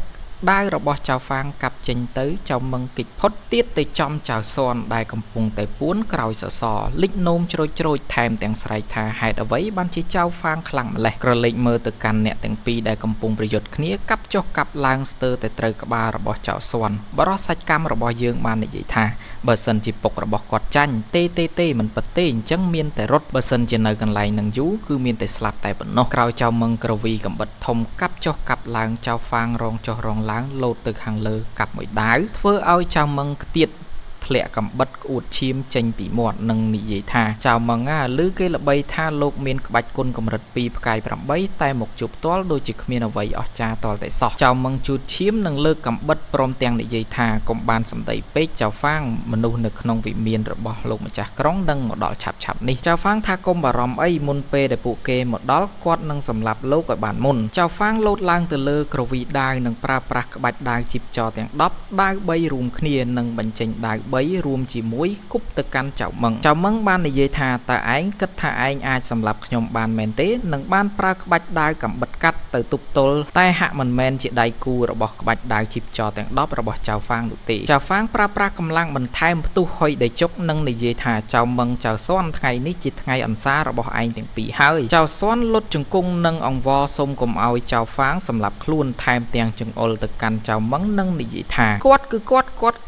Speaker 1: ដាវរបស់ចៅហ្វាំងកាប់ចេញទៅចៅម៉ឹងគេចផុតទៀតទៅចំចៅស៊ន់ដែលកំពុងតែពួនក្រោយសសរលិចនោមជ្រោចថែមទាំងស្រែកថាហេតុអ្វីបានជាចៅហ្វាំងខ្លាំងម្លេះក្រឡេកមើលទៅកាន់អ្នកទាំងពីរដែលកំពុងប្រយុទ្ធគ្នាកាប់ចុះកាប់ឡើងស្ទើរតែត្រូវក្បាលរបស់ចៅស៊ន់បរិសសាច់កម្មរបស់យើងបាននិយាយថាបើសិនជាពុករបស់គាត់ចាញ់ទេមិនពិតទេអញ្ចឹងមានតែរត់បើសិនជានៅកន្លែងនឹងយូរគឺមានតែស្លាប់តែប៉ុណ្ណោះក្រោយចៅម៉ឹងក្រវីកំបិតធំកាប់ចុះកាប់ឡើងចៅហ្វាំងរងចុះរងឡើងលោតទៅខាងលើកាប់មួយដាវធ្វើឲ្យចៅម៉ឹងខ្ទាតធ្លាក់កំបិតក្អួតឈាមចេញពីមាត់និងនិយាយថាចៅម៉ឹងឮគេល្បីថាលោកមានក្បាច់គុណកម្រិត2ផ្កាយ8តែមកជួបផ្ទាល់ដូចជាគ្មានអ្វីអស្ចារ្យទាល់តែសោះចៅម៉ឹងជូតឈាមនិងលើកកំបិតព្រមទាំងនិយាយថាកុំបានសម្ដីពេកចៅហ្វាំងមនុស្សនៅក្នុងវិមានរបស់លោកម្ចាស់ក្រុងនឹងមកដល់ឆាប់នេះចៅហ្វាំងថាកុំបារម្ភអីមុនពេលដែលពួកគេមកដល់គាត់នឹងសម្លាប់លោកឲ្យបានមុនចៅហ្វាំងលោតឡើងទៅលើក្រវីដាវនិងប្រើប្រាស់ក្បាច់ដាវជីបចរទាំង10ដាវ3រួមគ្នានិងបញ្ចេញដាវ3រួមជាមួយគប់ទៅកាន់ចៅម៉ឹងបាននិយាយថាតើឯងគិតថាឯងអាចសម្លាប់ខ្ញុំបានមែនទេនឹងបានប្រើក្បាច់ដាវកំបិតកាត់ទៅទប់ទល់តែហាក់មិនមែនជាដៃគូរបស់ក្បាច់ដាវជីបចរទាំង10របស់ចៅហ្វាំងនោះទេចៅហ្វាំងប្រើប្រាស់កម្លាំងបន្ថែមផ្ទុះហុយដេជុកនិងនិយាយថាចៅម៉ឹងចៅស៊ន់ថ្ងៃនេះជាថ្ងៃអន្សាររបស់ឯងទាំងពីរហើយចៅស៊ន់លុតជង្គង់និងអង្វរសុំកុំឲ្យចៅហ្វាំងសម្លាប់ខ្លួនថែមទាំងចង្អុលទៅកាន់ចៅម៉ឹងនិងនិយាយថាគាត់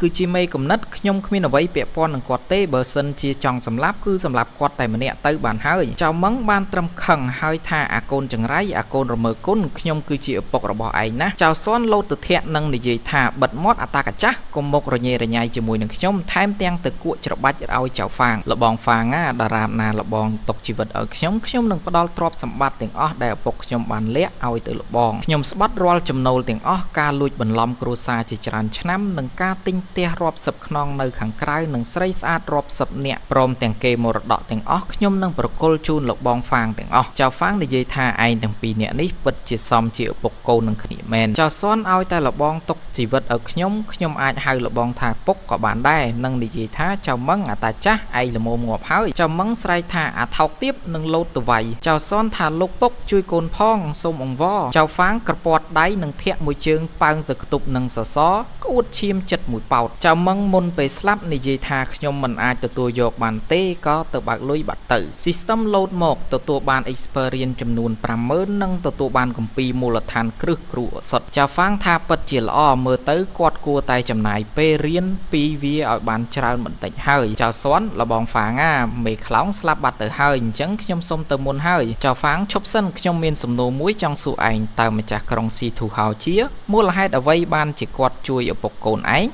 Speaker 1: គឺជាមេកំណត់ខ្ញុំគ្មានអ្វីពាក់ព័ន្ធនឹងគាត់ទេបើសិនជាចង់សម្លាប់គឺសម្លាប់គាត់តែម្នាក់ទៅបានហើយចៅម៉ឹងបានត្រឹមខឹងហើយថាអាកូនចង្រៃអាកូនរមើគុណខ្ញុំគឺជាឪពុករបស់ឯងណាចៅស៊ន់លោតទៅធាក់និងនិយាយថាបិទមាត់អតាកចាស់កុំមករញ៉េរញ៉ៃជាមួយនឹងខ្ញុំថែមទាំងទៅគក់ច្របាច់ឲ្យចៅហ្វាំងលបងហ្វាំងតារាមណាលបងຕົកជីវិតឲ្យខ្ញុំនឹងផ្ដល់ទ្រព្យសម្បត្តិទាំងអស់ដែលឪពុកខ្ញុំបានលាក់ឲ្យទៅលបងខ្ញុំស្បត់រាល់ចំណូលទាំងអស់ការលួចបន្លំគ្រួសារជាច្រើនឆ្នាំនិងការទិញផ្ទះរាប់សិបខ្នង នៅខាងក្រៅនឹងស្រីស្អាតរាប់សិបនាក់ព្រមទាំងគេមរតកទាំងអស់ខ្ញុំនឹងប្រគល់ជូនលោកបងហ្វាងទាំងអស់ចៅហ្វាងនិយាយថាឯងទាំងពីរនាក់នេះពិតជាសមជាឪពុកកូននឹងគ្នាមែនចៅស៊ន់ឲ្យតែលោកបងទុកជីវិតឲ្យខ្ញុំអាចហៅលោកបងថាពុកក៏បានដែរនឹងនិយាយថាចៅមឹងអាតាចាស់ឯងល្មមងាប់ហើយចៅមឹងស្រែកថាអាថោកទៀបនឹងលោតទៅវាយចៅស៊ន់ថាលោកពុកជួយកូនផងសូមអង្វរចៅហ្វាងក្រពាត់ដៃនឹងធាក់មួយជើងប៉ើងទៅខ្ទប់នឹងសសរក្អួតឈាមចិត្តមួយប៉ោតចៅមឹងមុនពេលស្លាប់និយាយថាខ្ញុំមិនអាចទទួលយកបានទេក៏ទៅបើកលុយបាត់ទៅ System load មកទទួលបាន experience ចំនួន 50000 និងទទួលបានគម្ពីរមូលដ្ឋានគ្រឹះគ្រូឱសថចៅហ្វាងថាពិតជាល្អមើលទៅគាត់គួរតែចំណាយពេលរៀនពីវាឲ្យបានច្រើនបន្តិចហើយចៅស៊ន់លបងហ្វាងមេខ្លោងស្លាប់បាត់ទៅហើយអញ្ចឹងខ្ញុំសុំទៅមុនហើយចៅហ្វាងឈប់សិនខ្ញុំមានសំណួរមួយចង់សួរឯងតើម្ចាស់ក្រុងស៊ីធូហោជាមូលហេតុអ្វីបានជាគាត់ជួយឪពុកកូនឯង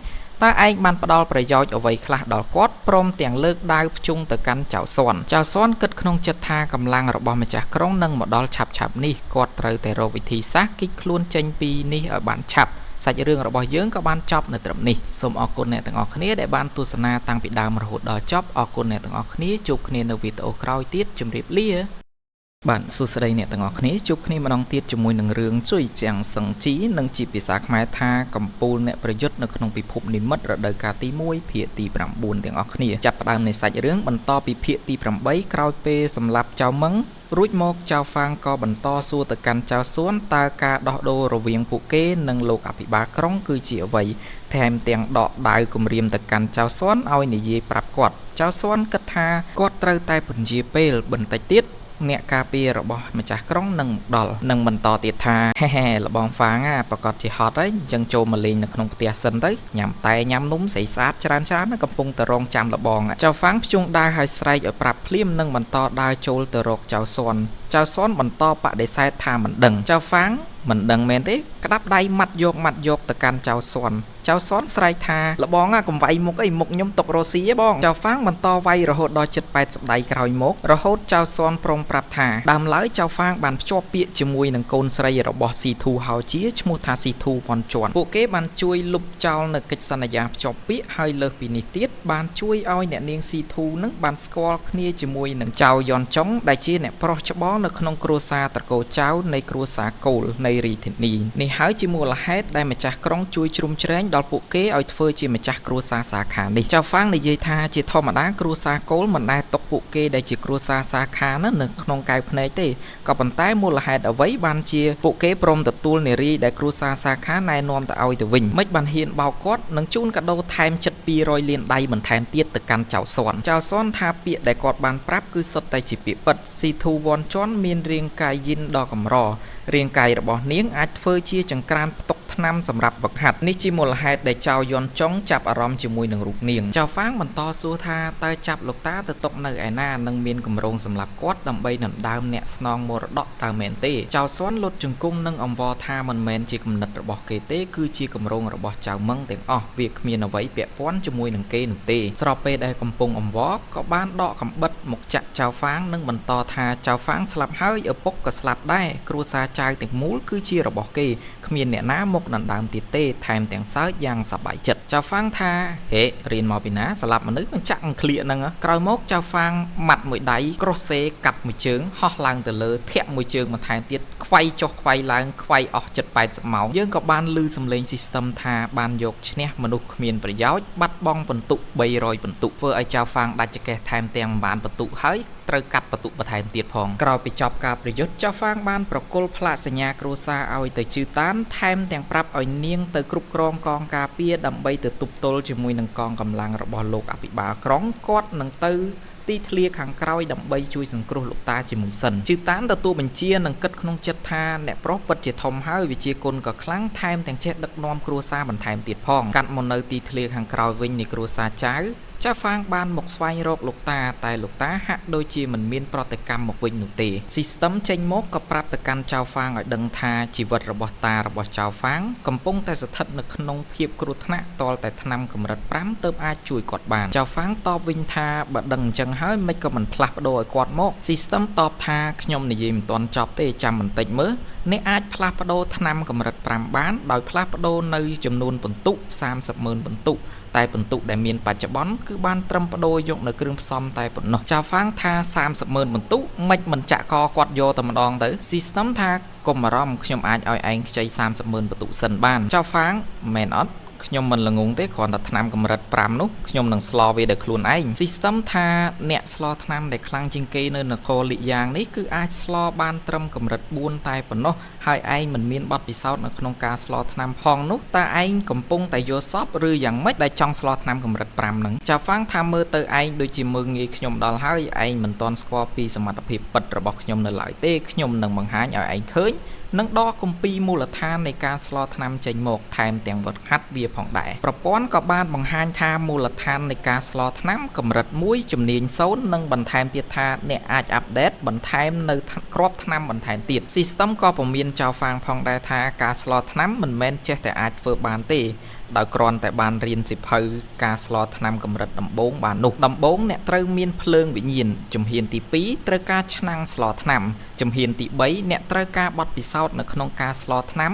Speaker 1: តើឯងបានផ្ដល់ប្រយោជន៍អ្វីខ្លះដល់គាត់ព្រមទាំងលើកដាវភ្ជុងទៅកាន់ចៅស៊ន់គិតក្នុងចិត្តថាកម្លាំងរបស់ម្ចាស់ក្រុងនឹងមកដល់ឆាប់នេះគាត់ត្រូវតែរកវិធីសាស្ត្រគិតខ្លួនចេញពីនេះឲ្យបានឆាប់សាច់រឿងរបស់យើងក៏បានចប់នៅត្រឹមនេះសូមអរគុណអ្នកទាំងអស់គ្នាដែលបានទស្សនាតាំងពីដើមរហូតដល់ចប់អរគុណអ្នកទាំងអស់គ្នាជួបគ្នានៅវីដេអូក្រោយទៀតជម្រាបលាបាទសួស្តីអ្នកទាំងអស់គ្នាជួបគ្នាម្ដងទៀតជាមួយនឹងរឿងជួយជាងសឹងជីនិងជាភាសាខ្មែរថាកម្ពូលអ្នកប្រយុទ្ធនៅក្នុងពិភពនិមិត្តរដូវកាលទី1ភាគទី9ទាំងអស់គ្នាចាប់ផ្ដើមនៃសាច់រឿងបន្តពីភាគទី8ក្រោយពេលសម្លាប់ចៅមឹងរួចមកចៅហ្វាងក៏បន្តសួរទៅកាន់ចៅស៊ួនតើការដោះដូររវាងពួកគេនិងលោកអភិបាលក្រុងគឺជាអ្វីថែមទាំងដកដាវគម្រាមទៅកាន់ចៅស៊ួនឲ្យនិយាយប្រាប់គាត់ចៅស៊ួនគិតថាគាត់ត្រូវតែពន្យាពេលបន្តិចទៀតអ្នកការពាររបស់ម្ចាស់ក្រុងនឹងដល់នឹងបន្តទៀតថាហេលបងហ្វាងប្រកាសជាហត់ហើយអញ្ចឹងចូលមកលេងនៅក្នុងផ្ទះសិនទៅញ៉ាំតែញ៉ាំនំស្រីស្អាតច្រើនកំពុងតែរងចាំលបងចៅហ្វាងភ្ជុងដាវឲ្យស្រែកឲ្យប្រាប់ភ្លាមនឹងបន្តដើរចូលទៅរកចៅស៊ន់បន្តបដិសេធថាមិនដឹងចៅហ្វាងមិនដឹងមែនទេក្តាប់ដៃម៉ាត់យកទៅកាន់ចៅស៊ន់ស្រែកថាលបងកុំវាយមុខអីមុខខ្ញុំຕົករស៊ីបងចៅហ្វាងបន្តវាយរហូតដល់ជិត80ដៃក្រោយមករហូតចៅស៊ន់ព្រមប្រាប់ថាដើមឡើយចៅហ្វាងបានភ្ជាប់ពាក្យជាមួយនឹងកូនស្រីរបស់ស៊ីធូហោជាឈ្មោះថាស៊ីធូវ៉ាន់ជាន់ពួកគេបានជួយលុបចោលនៅកិច្ចសន្យាភ្ជាប់ពាក្យហើយលើសពីនេះទៀតបានជួយឲ្យអ្នកនាងស៊ីធូនឹងបានស្គាល់គ្នាជាមួយនឹងចៅយ៉នចុងដែលជាអ្នកប្រុសច្បងនៅក្នុងគ្រួសារត្រកូលចៅនៃគ្រួសារកូលនៃរាជធានីនេះហើយជាមូលហេតុដែលម្ចាស់ក្រុងជួយជ្រោមជ្រែងដល់ពួកគេឲ្យធ្វើជាម្ចាស់គ្រួសារសាខានេះចៅហ្វាងនិយាយថាជាធម្មតាគ្រួសារកូលមិនដែលຕົកពួកគេដែលជាគ្រួសារសាខានៅក្នុងកែវភ្នែកទេក៏ប៉ុន្តែមូលហេតុអ្វីបានជាពួកគេព្រមទទួលនារីដែលគ្រួសារសាខាណែនាំទៅឲ្យទៅវិញមិនបានហ៊ានបោកគាត់នឹងជូនកាដូថែមជិត200លានដៃបន្ថែមទៀតទៅកាន់ចៅស៊ន់ថាពាក្យដែលគាត់បានប្រាប់គឺសុទ្ធតែជាពាក្យពិតស៊ីធូវ៉ាន់ជាន់មានរាងកាយយិនដ៏កម្ររាងកាយរបស់នាងអាចធ្វើជាចង្ក្រានផ្ទុកថ្នាំសម្រាប់វឹកហាត់នេះជាមូលហេតុដែលចៅយ៉នចុងចាប់អារម្មណ៍ជាមួយនឹងរូបនាងចៅហ្វាងបន្តសួរថាតើចាប់លោកតាទៅຕົកនៅឯណានិងមានគម្រោងសម្រាប់គាត់ដើម្បីដណ្ដើមអ្នកស្នងមរតកតើមែនទេចៅស៊ន់លុតជង្គង់និងអង្វរថាមិនមែនជាគំនិតរបស់គេទេគឺជាគម្រោងរបស់ចៅមឹងទាំងអស់វាគ្មានអ្វីពាក់ព័ន្ធជាមួយនឹងគេនោះទេស្របពេលដែលកំពុងអង្វរក៏បានដកកំបិតមកចាក់ចៅហ្វាងនិងបន្តថាចៅហ្វាងស្លាប់ហើយឪពុកក៏ស្លាប់ដែរគ្រួសារចៅទាំងមូលគឺជារបស់គេគ្មានអ្នកណាមកដណ្ដើមទៀតទេថែមទាំងសើចយ៉ាងសប្បាយចិត្តចៅហ្វាងថាហេរៀនមកពីណាស្លាប់មនុស្សមិនចាក់អង្ឃ្លៀកហ្នឹងក្រោយមកចៅហ្វាងម៉ាត់មួយដៃក្រោះសេកាត់មួយជើងហោះឡើងទៅលើធាក់មួយជើងបន្ថែមទៀតខ្វៃចុះខ្វៃឡើងខ្វៃអស់ជិត80ម៉ោងយើងក៏បានឮសំឡេង system ថាបានយកឈ្នះមនុស្សគ្មានប្រយោជន៍បាត់បង់បន្ទុក300បន្ទុកធ្វើឲ្យចៅហ្វាងដាច់ចកេះថែមទាំងមិនបានបន្ទុកហើយត្រូវកាត់បន្ទុកបន្ថែមទៀតផងក្រោយពីចប់ការប្រយុទ្ធចៅហ្វាងបានប្រគល់ផ្លាកសញ្ញាគ្រួសារឲ្យទៅជឺតានថែមទាំងប្រាប់ឲ្យនាងទៅគ្រប់គ្រងកងការពារដើម្បីទៅទប់ទល់ជាមួយនឹងកងកម្លាំងរបស់លោកអភិបាលក្រុងគាត់នឹងទៅទីធ្លាខាងក្រោយដើម្បីជួយសង្គ្រោះលោកតាជាមួយសិនជឺតានទទួលបញ្ជានិងគិតក្នុងចិត្តថាអ្នកប្រុសពិតជាធំហើយវិជាគុណក៏ខ្លាំងថែមទាំងចេះដឹកនាំគ្រួសារបន្ថែមទៀតផងកាត់មកនៅទីធ្លាខាងក្រោយវិញនៃគ្រួសារចៅចៅហ្វាងបានមកស្វែងរកលោកតាតែលោកតាហាក់ដូចជាមិនមានប្រតិកម្មមកវិញនោះទេ System ចេញមកក៏ប្រាប់ទៅកាន់ចៅហ្វាងឲ្យដឹងថាជីវិតរបស់តារបស់ចៅហ្វាងកំពុងតែស្ថិតនៅក្នុងភាពគ្រោះថ្នាក់តលតែថ្នាំកម្រិត5ទើបអាចជួយគាត់បានចៅហ្វាងតបវិញថាបើដឹងអញ្ចឹងហើយមិនក៏មិនផ្លាស់ប្ដូរឲ្យគាត់មក System តបថាខ្ញុំនិយាយមិនទាន់ចប់ទេចាំបន្តិចមើល អ្នកអាចផ្លាស់ប្ដូរថ្នាំកម្រិត5បានដោយផ្លាស់ប្ដូរនៅចំនួនបន្ទុក 30,000 បន្ទុកតែបន្ទុកដែលមានបច្ចុប្បន្នគឺបានត្រឹមប្ដូរយកនៅគ្រឿងផ្សំតែប៉ុណ្ណោះចៅហ្វាងថា 30,000 បន្ទុកមិនចាក់កគាត់យកតែម្ដងទៅ System ថាកុំបារម្ភខ្ញុំអាចឲ្យឯងខ្ចី 30,000 បន្ទុកសិនបានចៅហ្វាងមែនអត់ខ្ញុំមិនល្ងងទេគ្រាន់តែថ្នាំកម្រិត5នោះខ្ញុំនឹងស្លវាដោយខ្លួនឯង System ថាអ្នកស្លថ្នាំដែលខ្លាំងជាងគេនៅនគរលីយ៉ាងនេះគឺអាចស្លបានត្រឹមកម្រិត4តែប៉ុណ្ណោះហើយឯងមិនមានបទពិសោធន៍នៅក្នុងការស្លថ្នាំផងនោះតើឯងកំពុងតែយល់សប្តិឬយ៉ាងម៉េចដែលចង់ស្លថ្នាំកម្រិត5ហ្នឹងចាហ្វាងថាមើលទៅឯងដូចជាមើងងាយខ្ញុំដល់ហើយឯងមិនទាន់ស្គាល់ពីសមត្ថភាពពិតរបស់ខ្ញុំនៅឡើយទេខ្ញុំនឹងបង្ហាញឲ្យឯងឃើញនិងដកគម្ពីរមូលដ្ឋាននៃការស្លថ្នាំចេញមកថែមទាំងវឹកហាត់វាផងដែរប្រព័ន្ធក៏បានបង្ហាញថាមូលដ្ឋាននៃការស្លថ្នាំកម្រិត1ជំនាញ0និងបន្ថែមទៀតថាអ្នកអាចអាប់ដេតបន្ថែមនៅគ្រាប់ថ្នាំបន្ថែមទៀត System ក៏ពមៀនចៅហ្វាងផងដែរថាការស្លថ្នាំមិនមែនចេះតែអាចធ្វើបានទេដោយគ្រាន់តែបានរៀនសិភៅការស្លថ្នាំកម្រិតដំបូងបាននោះដំបូងអ្នកត្រូវមានភ្លើងវិញ្ញាណជំហានទី2ត្រូវការឆ្នាំងស្លថ្នាំជំហានទី3អ្នកត្រូវការបទពិសោធន៍នៅក្នុងការស្លថ្នាំ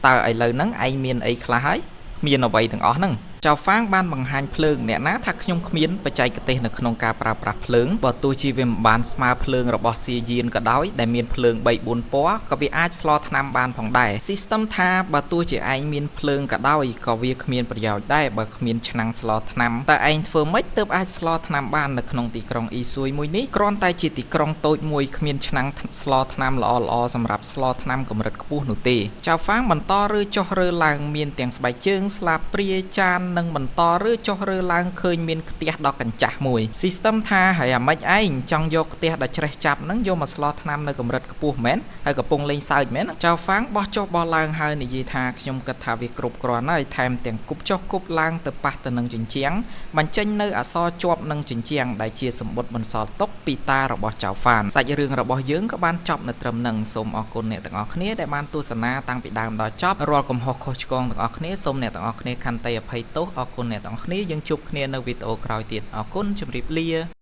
Speaker 1: តើឥឡូវហ្នឹងឯងមានអីខ្លះហើយគ្មានអ្វីទាំងអស់ហ្នឹងចៅហ្វាងបានបង្ហាញភ្លើងអ្នកណាថាខ្ញុំគ្មានបច្ចេកទេសនៅក្នុងការប្រើប្រាស់ភ្លើងបើទោះជាវាមិនបានស្មើភ្លើងរបស់សៀយានក៏ដោយដែលមានភ្លើង 3-4 ពណ៌ក៏វាអាចស្លថ្នាំបានផងដែរ System ថាបើទោះជាឯងមានភ្លើងក៏ដោយក៏វាគ្មានប្រយោជន៍ដែរបើគ្មានឆ្នាំងស្លថ្នាំតែឯងធ្វើម៉េចទើបអាចស្លថ្នាំបាននៅក្នុងទីក្រុងអ៊ីស៊ុយមួយនេះគ្រាន់តែជាទីក្រុងតូចមួយគ្មានឆ្នាំងស្លថ្នាំល្អៗសម្រាប់ស្លថ្នាំកម្រិតខ្ពស់នោះទេចៅហ្វាងបន្តរើចុះរើឡើងមានទាំងស្បែកជើងស្លាបព្រាចាននិងបន្តរើចុះរើឡើងឃើញមានខ្ទះដ៏កញ្ចាស់មួយ System ថាហើយអាម៉េចឯងចង់យកខ្ទះដ៏ច្រេះចាប់ហ្នឹងយកមកស្លថ្នាំនៅកម្រិតខ្ពស់មែនហើយកំពុងលេងសើចមែនចៅហ្វាងបោះចុះបោះឡើងហើយនិយាយថាខ្ញុំគិតថាវាគ្រប់គ្រាន់ហើយថែមទាំងគប់ចុះគប់ឡើងទៅប៉ះទៅនឹងជញ្ជាំងបញ្ចេញនៅអក្សរជាប់នឹងជញ្ជាំងដែលជាសម្បត្តិបន្សល់ទុកពីតារបស់ចៅហ្វានសាច់រឿងរបស់យើងក៏បានចប់នៅត្រឹមហ្នឹងសូមអរគុណអ្នកទាំងអស់គ្នាដែលបានទស្សនាតាំងពីដើមដល់ចប់រាល់កំហុសខុសឆ្គងទាំងអស់គ្នាសូមអ្នកទាំងអស់គ្នាខន្តីអភ័យទោសអរគុណអ្នកទាំងអស់គ្នាយើងជួបគ្នានៅវីដេអូក្រោយទៀតអរគុណជម្រាបលា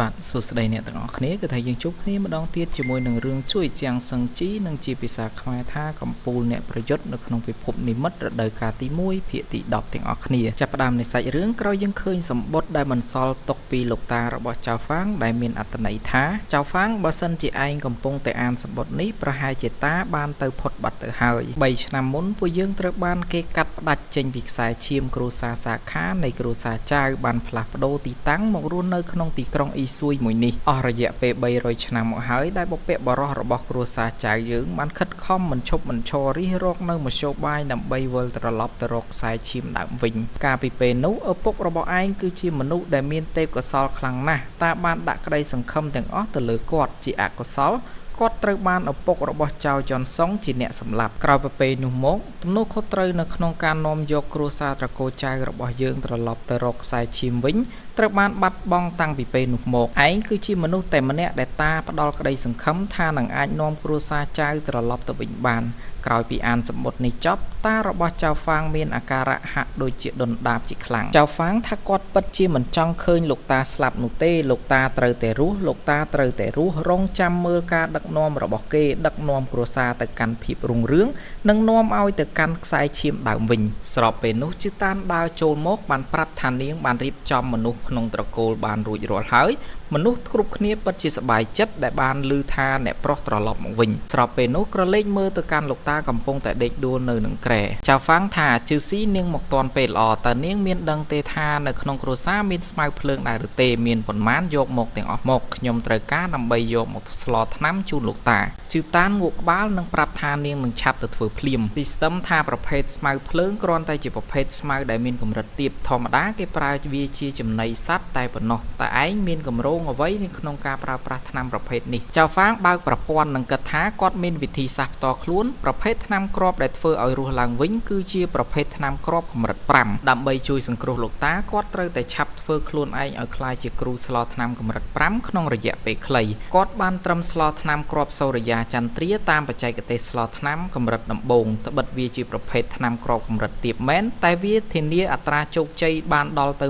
Speaker 1: បាទសួស្តីអ្នកទាំងអស់គ្នាគឺថាយើងជួបគ្នាម្ដងទៀតជាមួយនឹងរឿងជួយជាងសឹងជីនិងជាភាសាខ្មែរថាកំពូលអ្នកប្រយុទ្ធនៅក្នុងពិភពនិមិត្តរដូវកាលទី1ភាគទី10ទាំងអស់គ្នាចាប់ផ្ដើមនៃសាច់រឿងក្រោយយើងឃើញសម្បត្តិដែលបន្សល់ទុកពីលោកតារបស់ចៅហ្វាងដែលមានអត្ថន័យថាចៅហ្វាងបើសិនជាឯងកំពុងតែអានសម្បត្តិនេះប្រហែលជាតាបានទៅផុតបាត់ទៅហើយ3ឆ្នាំមុនពួកយើងត្រូវបានគេកាត់ផ្ដាច់ចេញពីខ្សែឈាមគ្រួសារសាខានៃគ្រួសារចៅបានផ្លាស់ប្ដូរទីតាំងមករស់នៅក្នុងទីក្រុងអ៊ីស៊ុយមួយនេះអស់រយៈពេល300ឆ្នាំមកហើយដែលបុព្វបុរសរបស់គ្រួសារចៅយើងបានខិតខំមិនឈប់មិនឈររិះរកនៅមធ្យោបាយដើម្បីវិលត្រឡប់ទៅរកខ្សែឈាមដើមវិញកាលពីពេលនោះឪពុករបស់ឯងគឺជាមនុស្សដែលមានទេពកោសល្យខ្លាំងណាស់តាបានដាក់ក្តីសង្ឃឹមទាំងអស់ទៅលើគាត់ជាអកុសលគាត់ត្រូវបានឪពុករបស់ចៅចនសុងជាអ្នកសម្លាប់ក្រោយពីពេលនោះមកទំនួលខុសត្រូវនៅក្នុងការនាំយកគ្រួសារត្រកូលចៅរបស់យើងត្រឡប់ទៅរកខ្សែឈាមវិញត្រូវបានបាត់បង់តាំងពីពេលនោះមកឯងគឺជាមនុស្សតែម្នាក់ដែលតាផ្ដល់ក្តីសង្ឃឹមថានឹងអាចនាំគ្រួសារចៅត្រឡប់ទៅវិញបានក្រោយពីអានសម្បត្តិនេះចប់តារបស់ចៅហ្វាងមានអាការៈហាក់ដូចជាដុនដាបជាខ្លាំងចៅហ្វាងថាគាត់ពិតជាមិនចង់ឃើញលោកតាស្លាប់នោះទេលោកតាត្រូវតែរស់លោកតាត្រូវតែរស់រងចាំមើលការដឹកនាំរបស់គេដឹកនាំគ្រួសារទៅកាន់ភាពរុងរឿងនិងនាំឲ្យទៅកាន់ខ្សែឈាមដើមវិញស្របពេលនោះជឺតានដើរចូលមកបានប្រាប់ថានាងបានរៀបចំមនុស្សក្នុងត្រកូលបានរួចរាល់ហើយមនុស្សគ្រប់គ្នាពិតជាសប្បាយចិត្តដែលបានឮថាអ្នកប្រុសត្រឡប់មកវិញស្របពេលនោះក្រឡេកមើលទៅកាន់លោកតាកំពុងតែដេកដួលនៅនឹងគ្រែចៅហ្វាងថាជឺស៊ីនាងមកតាន់ពេលល្អតើនាងមានដឹងទេថានៅក្នុងគ្រួសារមានស្មៅភ្លើងដែរឬទេមានប៉ុន្មានយកមកទាំងអស់មកខ្ញុំត្រូវការដើម្បីយកមកស្លថ្នាំជូនលោកតាជឺតានងក់ក្បាលនិងប្រាប់ថានាងនឹងឆាប់ទៅធ្វើភ្លាម System ថាប្រភេទស្មៅភ្លើងគ្រាន់តែជាប្រភេទស្មៅដែលមានកម្រិតទាបធម្មតាគេប្រើវាជាចំណីសត្វតែប៉ុណ្ណោះតែឯងមានកម្រងអ្វីនៅក្នុងការប្រើប្រាស់ថ្នាំប្រភេទនេះចៅហ្វាងបើកប្រព័ន្ធនិងគិតថាគាត់មានវិធីសាស្ត្រផ្ទាល់ខ្លួនប្រភេទថ្នាំគ្រាប់ដែលធ្វើឲ្យរស់ឡើងវិញគឺជាប្រភេទថ្នាំគ្រាប់កម្រិត5ដើម្បីជួយសង្គ្រោះលោកតាគាត់ត្រូវតែឆាប់ធ្វើខ្លួនឯងឲ្យក្លាយជាគ្រូស្លថ្នាំកម្រិត5ក្នុងរយៈពេលខ្លីគាត់បានត្រឹមស្លថ្នាំគ្រាប់សូរិយាចន្ទ្រាតាមបច្ចេកទេសស្លថ្នាំកម្រិតដំបូងត្បិតវាជាប្រភេទថ្នាំគ្រាប់កម្រិតទាបមែនតែវាធានាអត្រាជោគជ័យបានដល់ទៅ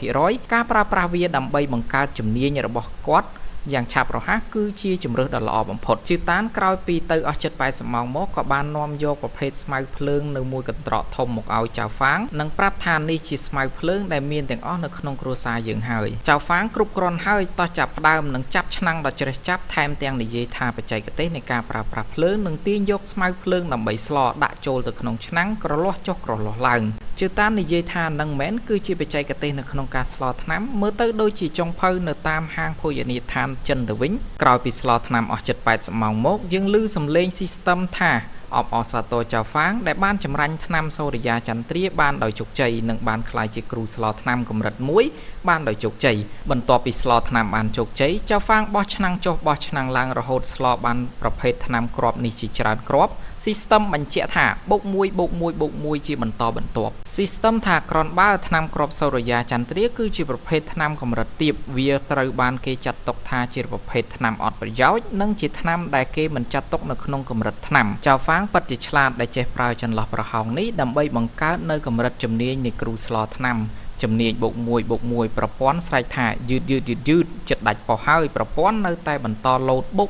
Speaker 1: 100% ការប្រើប្រាស់វាដើម្បីបង្កើតជំនាញរបស់គាត់ យ៉ាងឆាប់រហ័សគឺជាជំរើសដ៏ល្អបំផុតជឿតានក្រោយពីទៅអស់ចិត្ត80ម៉ោងមកក៏បាននាំយកប្រភេទស្មៅភ្លើងនៅមួយកន្ត្រកធំមកឲ្យចៅហ្វាងនិងប្រាប់ថានេះជាស្មៅភ្លើងដែលមានទាំងអស់នៅក្នុងគ្រួសារយើងហើយចៅហ្វាងគ្រប់គ្រាន់ហើយតោះចាប់ផ្ដើមនឹងចាប់ឆ្នាំងដ៏ជ្រេះចាប់ថែមទាំងនិយាយថាបច្ចេកទេសនៃការប្រើប្រាស់ភ្លើងនឹងទាញយកស្មៅភ្លើងដើម្បីស្លដាក់ចូលទៅក្នុងឆ្នាំងក្រលាស់ចុះក្រលាស់ឡើងជឿតាននិយាយថានឹងមែនគឺជាបច្ចេកទេសនៅក្នុងការស្លថ្នាំមើលទៅដូចជាចុងភៅនៅតាមហាងភោជនីយដ្ឋានចិនទៅវិញក្រោយពីស្លថ្នាំអស់ជិត80ម៉ោងមកយើងឮសំឡេង System ថាអបអរសាទរចៅហ្វាងដែលបានចម្រាញ់ថ្នាំសូរិយាចន្ទ្រាបានដោយជោគជ័យនិងបានក្លាយជាគ្រូស្លថ្នាំកម្រិត1បានដោយជោគជ័យបន្ទាប់ពីស្លថ្នាំបានជោគជ័យចៅហ្វាងបោះឆ្នាំងចុះបោះឆ្នាំងឡើងរហូតស្លបានប្រភេទថ្នាំគ្រាប់នេះជាច្រើនគ្រាប់ System បញ្ជាក់ថាបូក1+1+1ជាបន្តបន្ទាប់ System ថាក្រនបើថ្នាំគ្រាប់សូរិយាចន្ទ្រាគឺជាប្រភេទថ្នាំកម្រិតទាបវាត្រូវបានគេចាត់ទុកថាជាប្រភេទថ្នាំអត់ប្រយោជន៍និងជាថ្នាំដែលគេមិនចាត់ទុកនៅក្នុងកម្រិតថ្នាំចៅហ្វាងពិតជាឆ្លាតដែលចេះប្រើចន្លោះប្រហោងនេះដើម្បីបង្កើតនៅកម្រិតជំនាញនៃគ្រូស្លថ្នាំជំនាញបូក1+1ប្រព័ន្ធស្រែកថាយឺតចិត្តដាច់ពោះហើយប្រព័ន្ធនៅតែបន្តលោតបូក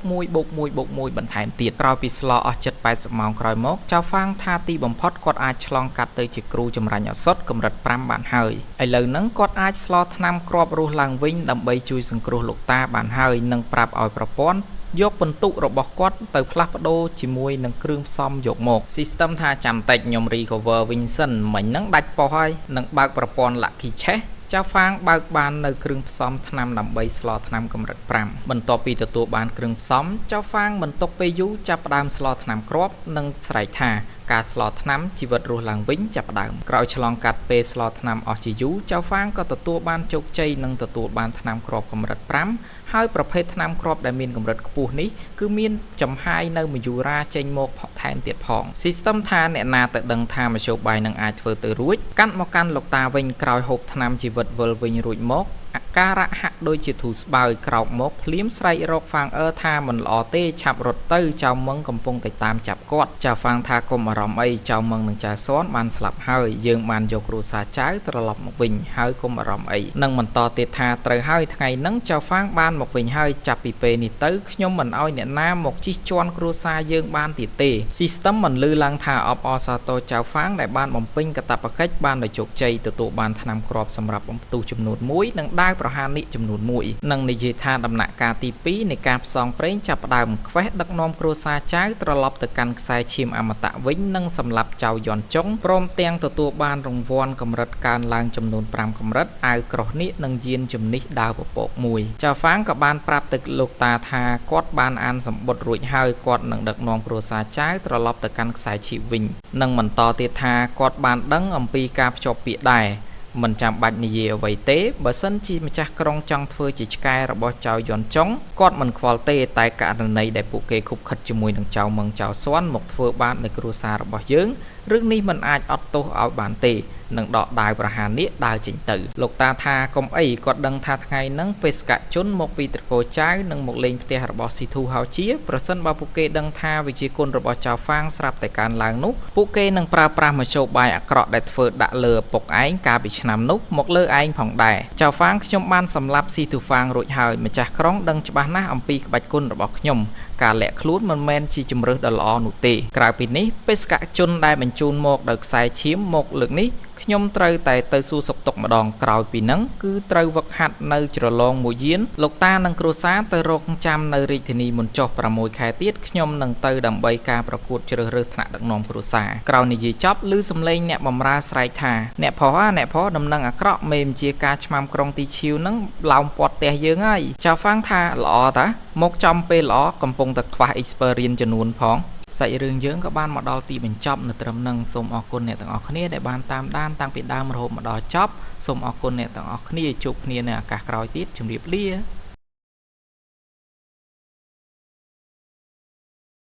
Speaker 1: 1+1+1បន្ថែមទៀតក្រោយពីស្លអស់ជិត80ម៉ោងក្រោយមកចៅហ្វាងថាទីបំផុតគាត់អាចឆ្លងកាត់ទៅជាគ្រូចម្រាញ់ឱសថកម្រិត5បានហើយឥឡូវហ្នឹងគាត់អាចស្លថ្នាំគ្រាប់រស់ឡើងវិញដើម្បីជួយសង្គ្រោះលោកតាបានហើយនិងប្រាប់ឲ្យប្រព័ន្ធយកបន្ទុករបស់គាត់ទៅផ្លាស់ប្ដូរជាមួយនឹងគ្រឿងផ្សំយកមក System ថាចាំតិចខ្ញុំ recover វិញសិនមិញហ្នឹងដាច់ពោះហើយនឹងបើកប្រព័ន្ធ Lucky Chess ចៅហ្វាងបើកបាននៅគ្រឿងផ្សំថ្នាំដើម្បីស្លថ្នាំកម្រិត5បន្ទាប់ពីទទួលបានគ្រឿងផ្សំចៅហ្វាងមិនຕົកពេលយូរចាប់ផ្ដើមស្លថ្នាំគ្រាប់និងស្រែកថាការស្លថ្នាំជីវិតរស់ឡើងវិញចាប់ផ្ដើមក្រោយឆ្លងកាត់ពេលស្លថ្នាំអស់ជាយូរចៅហ្វាងក៏ទទួលបានជោគជ័យនិងទទួលបានថ្នាំគ្រាប់កម្រិត5ហើយប្រភេទថ្នាំគ្រាប់ដែលមានកម្រិតខ្ពស់នេះគឺមានចំហាយនៅមយូរ៉ាចេញមកថែមទៀតផង System ថាអ្នកណាទៅដឹងថាមធ្យោបាយនឹងអាចធ្វើទៅរួចកាន់មកកាន់លោកតាវិញក្រោយហូបថ្នាំជីវិតវិលវិញរួចមកអាការៈហាក់ដូចជាធូរស្បើយក្រោកមកភ្លាមស្រែករកហ្វាងថាមិនល្អទេឆាប់រត់ទៅចៅមឹងកំពុងតែតាមចាប់គាត់ចៅហ្វាងថាកុំអារម្មណ៍អីចៅមឹងនិងចៅស៊នបានស្លាប់ហើយយើងបានយកគ្រួសារចៅត្រឡប់មកវិញហើយកុំអារម្មណ៍អីនឹងបន្តទៀតថាត្រូវហើយថ្ងៃហ្នឹងចៅហ្វាងបានមកវិញហើយចាប់ពីពេលនេះទៅខ្ញុំមិនអោយអ្នកណាមកជិះជាន់គ្រួសារយើងបានទៀតទេ System មិនលឺឡើងថាអបអរសាទរចៅហ្វាងដែលបានបំពេញកាតព្វកិច្ចបានដោយជោគជ័យទទួលបានថ្នាំគ្រាប់សម្រាប់បំផ្ទុះចំនួន1និងដាវប្រហារនេះចំនួន1និងនិយាយថាដំណាក់កាលទី2នៃការផ្សងព្រេងចាប់ផ្ដើមខ្វេះដឹកនាំគ្រួសារចៅត្រឡប់ទៅកាន់ខ្សែឈាមអមតៈវិញនិងសម្រាប់ចៅយន់ចុងព្រមទាំងទទួលបានរង្វាន់កម្រិតកើនឡើងចំនួន5កម្រិតអាវក្រោះនេះនិងយានជំនិះដាវពពក1ចៅហ្វាងក៏បានប្រាប់ទៅលោកតាថាគាត់បានអានសម្បត្តិរួចហើយគាត់នឹងដឹកនាំគ្រួសារចៅត្រឡប់ទៅកាន់ខ្សែឈាមវិញនិងបន្តទៀតថាគាត់បានដឹងអំពីការភ្ជាប់ពាក្យដែរមិនចាំបាច់និយាយអ្វីទេបើសិនជាម្ចាស់ក្រុងចង់ធ្វើជាឆ្កែរបស់ចៅយន់ចុងគាត់មិនខ្វល់ទេតែករណីដែលពួកគេខុបខិតជាមួយនឹងចៅមឹងចៅស៊ន់មកធ្វើបាបនៅគ្រួសាររបស់យើងរឿងនេះមិនអាចអត់ទោសឲ្យបានទេនឹងដកដាវប្រហារនេះដើរចេញទៅលោកតាថាកុំអីគាត់ដឹងថាថ្ងៃហ្នឹងបេសកជនមកពីត្រកូលចៅនឹងមកលេងផ្ទះរបស់ស៊ីធូហៅជាប្រសិនបើពួកគេដឹងថាវិជាគុណរបស់ចៅហ្វាងស្រាប់តែកើនឡើងនោះពួកគេនឹងប្រើប្រាស់មធ្យោបាយអាក្រក់ដែលធ្វើដាក់លើឪពុកឯងកាលពីឆ្នាំនោះមកលើឯងផងដែរចៅហ្វាងខ្ញុំបានសម្លាប់ស៊ីធូហ្វាងរួចហើយម្ចាស់ក្រុងដឹងច្បាស់ណាស់អំពីក្បាច់គុណរបស់ខ្ញុំការលាក់ខ្លួនមិនមែនជាជំរើសដ៏ល្អនោះទេក្រៅពីនេះបេសកជនដែលបញ្ជូនមកដោយខ្សែឈាមមកលើកនេះខ្ញុំត្រូវតែទៅសួរសុខទុក្ខម្ដងក្រោយពីហ្នឹងគឺត្រូវវឹកហាត់នៅជ្រលងមួយយានលោកតានិងគ្រួសារទៅរកចាំនៅរាជធានីមុនចុះ6ខែទៀតខ្ញុំនឹងទៅដើម្បីការប្រកួតជ្រើសរើសថ្នាក់ដឹកនាំគ្រួសារក្រោយនិយាយចប់ឮសំឡេងអ្នកបម្រើស្រែកថាអ្នកផុសដំណឹងអាក្រក់មេបញ្ជាការឆ្មាំក្រុងទីឈៀវហ្នឹងឡោមពាត់ផ្ទះយើងហើយចៅហ្វាងថាល្អតាមកចំពេលល្អកំពុងតែខ្វះ experience ចំនួនផងសាច់រឿងយើងក៏បានមកដល់ទីបញ្ចប់នៅត្រឹមហ្នឹងសូមអរគុណអ្នកទាំងអស់គ្នាដែលបានតាមដានតាំងពីដើមរហូតមកដល់ចប់សូមអរគុណអ្នកទាំងអស់គ្នាជួបគ្នានៅឱកាសក្រោយទៀតជម្រាបលា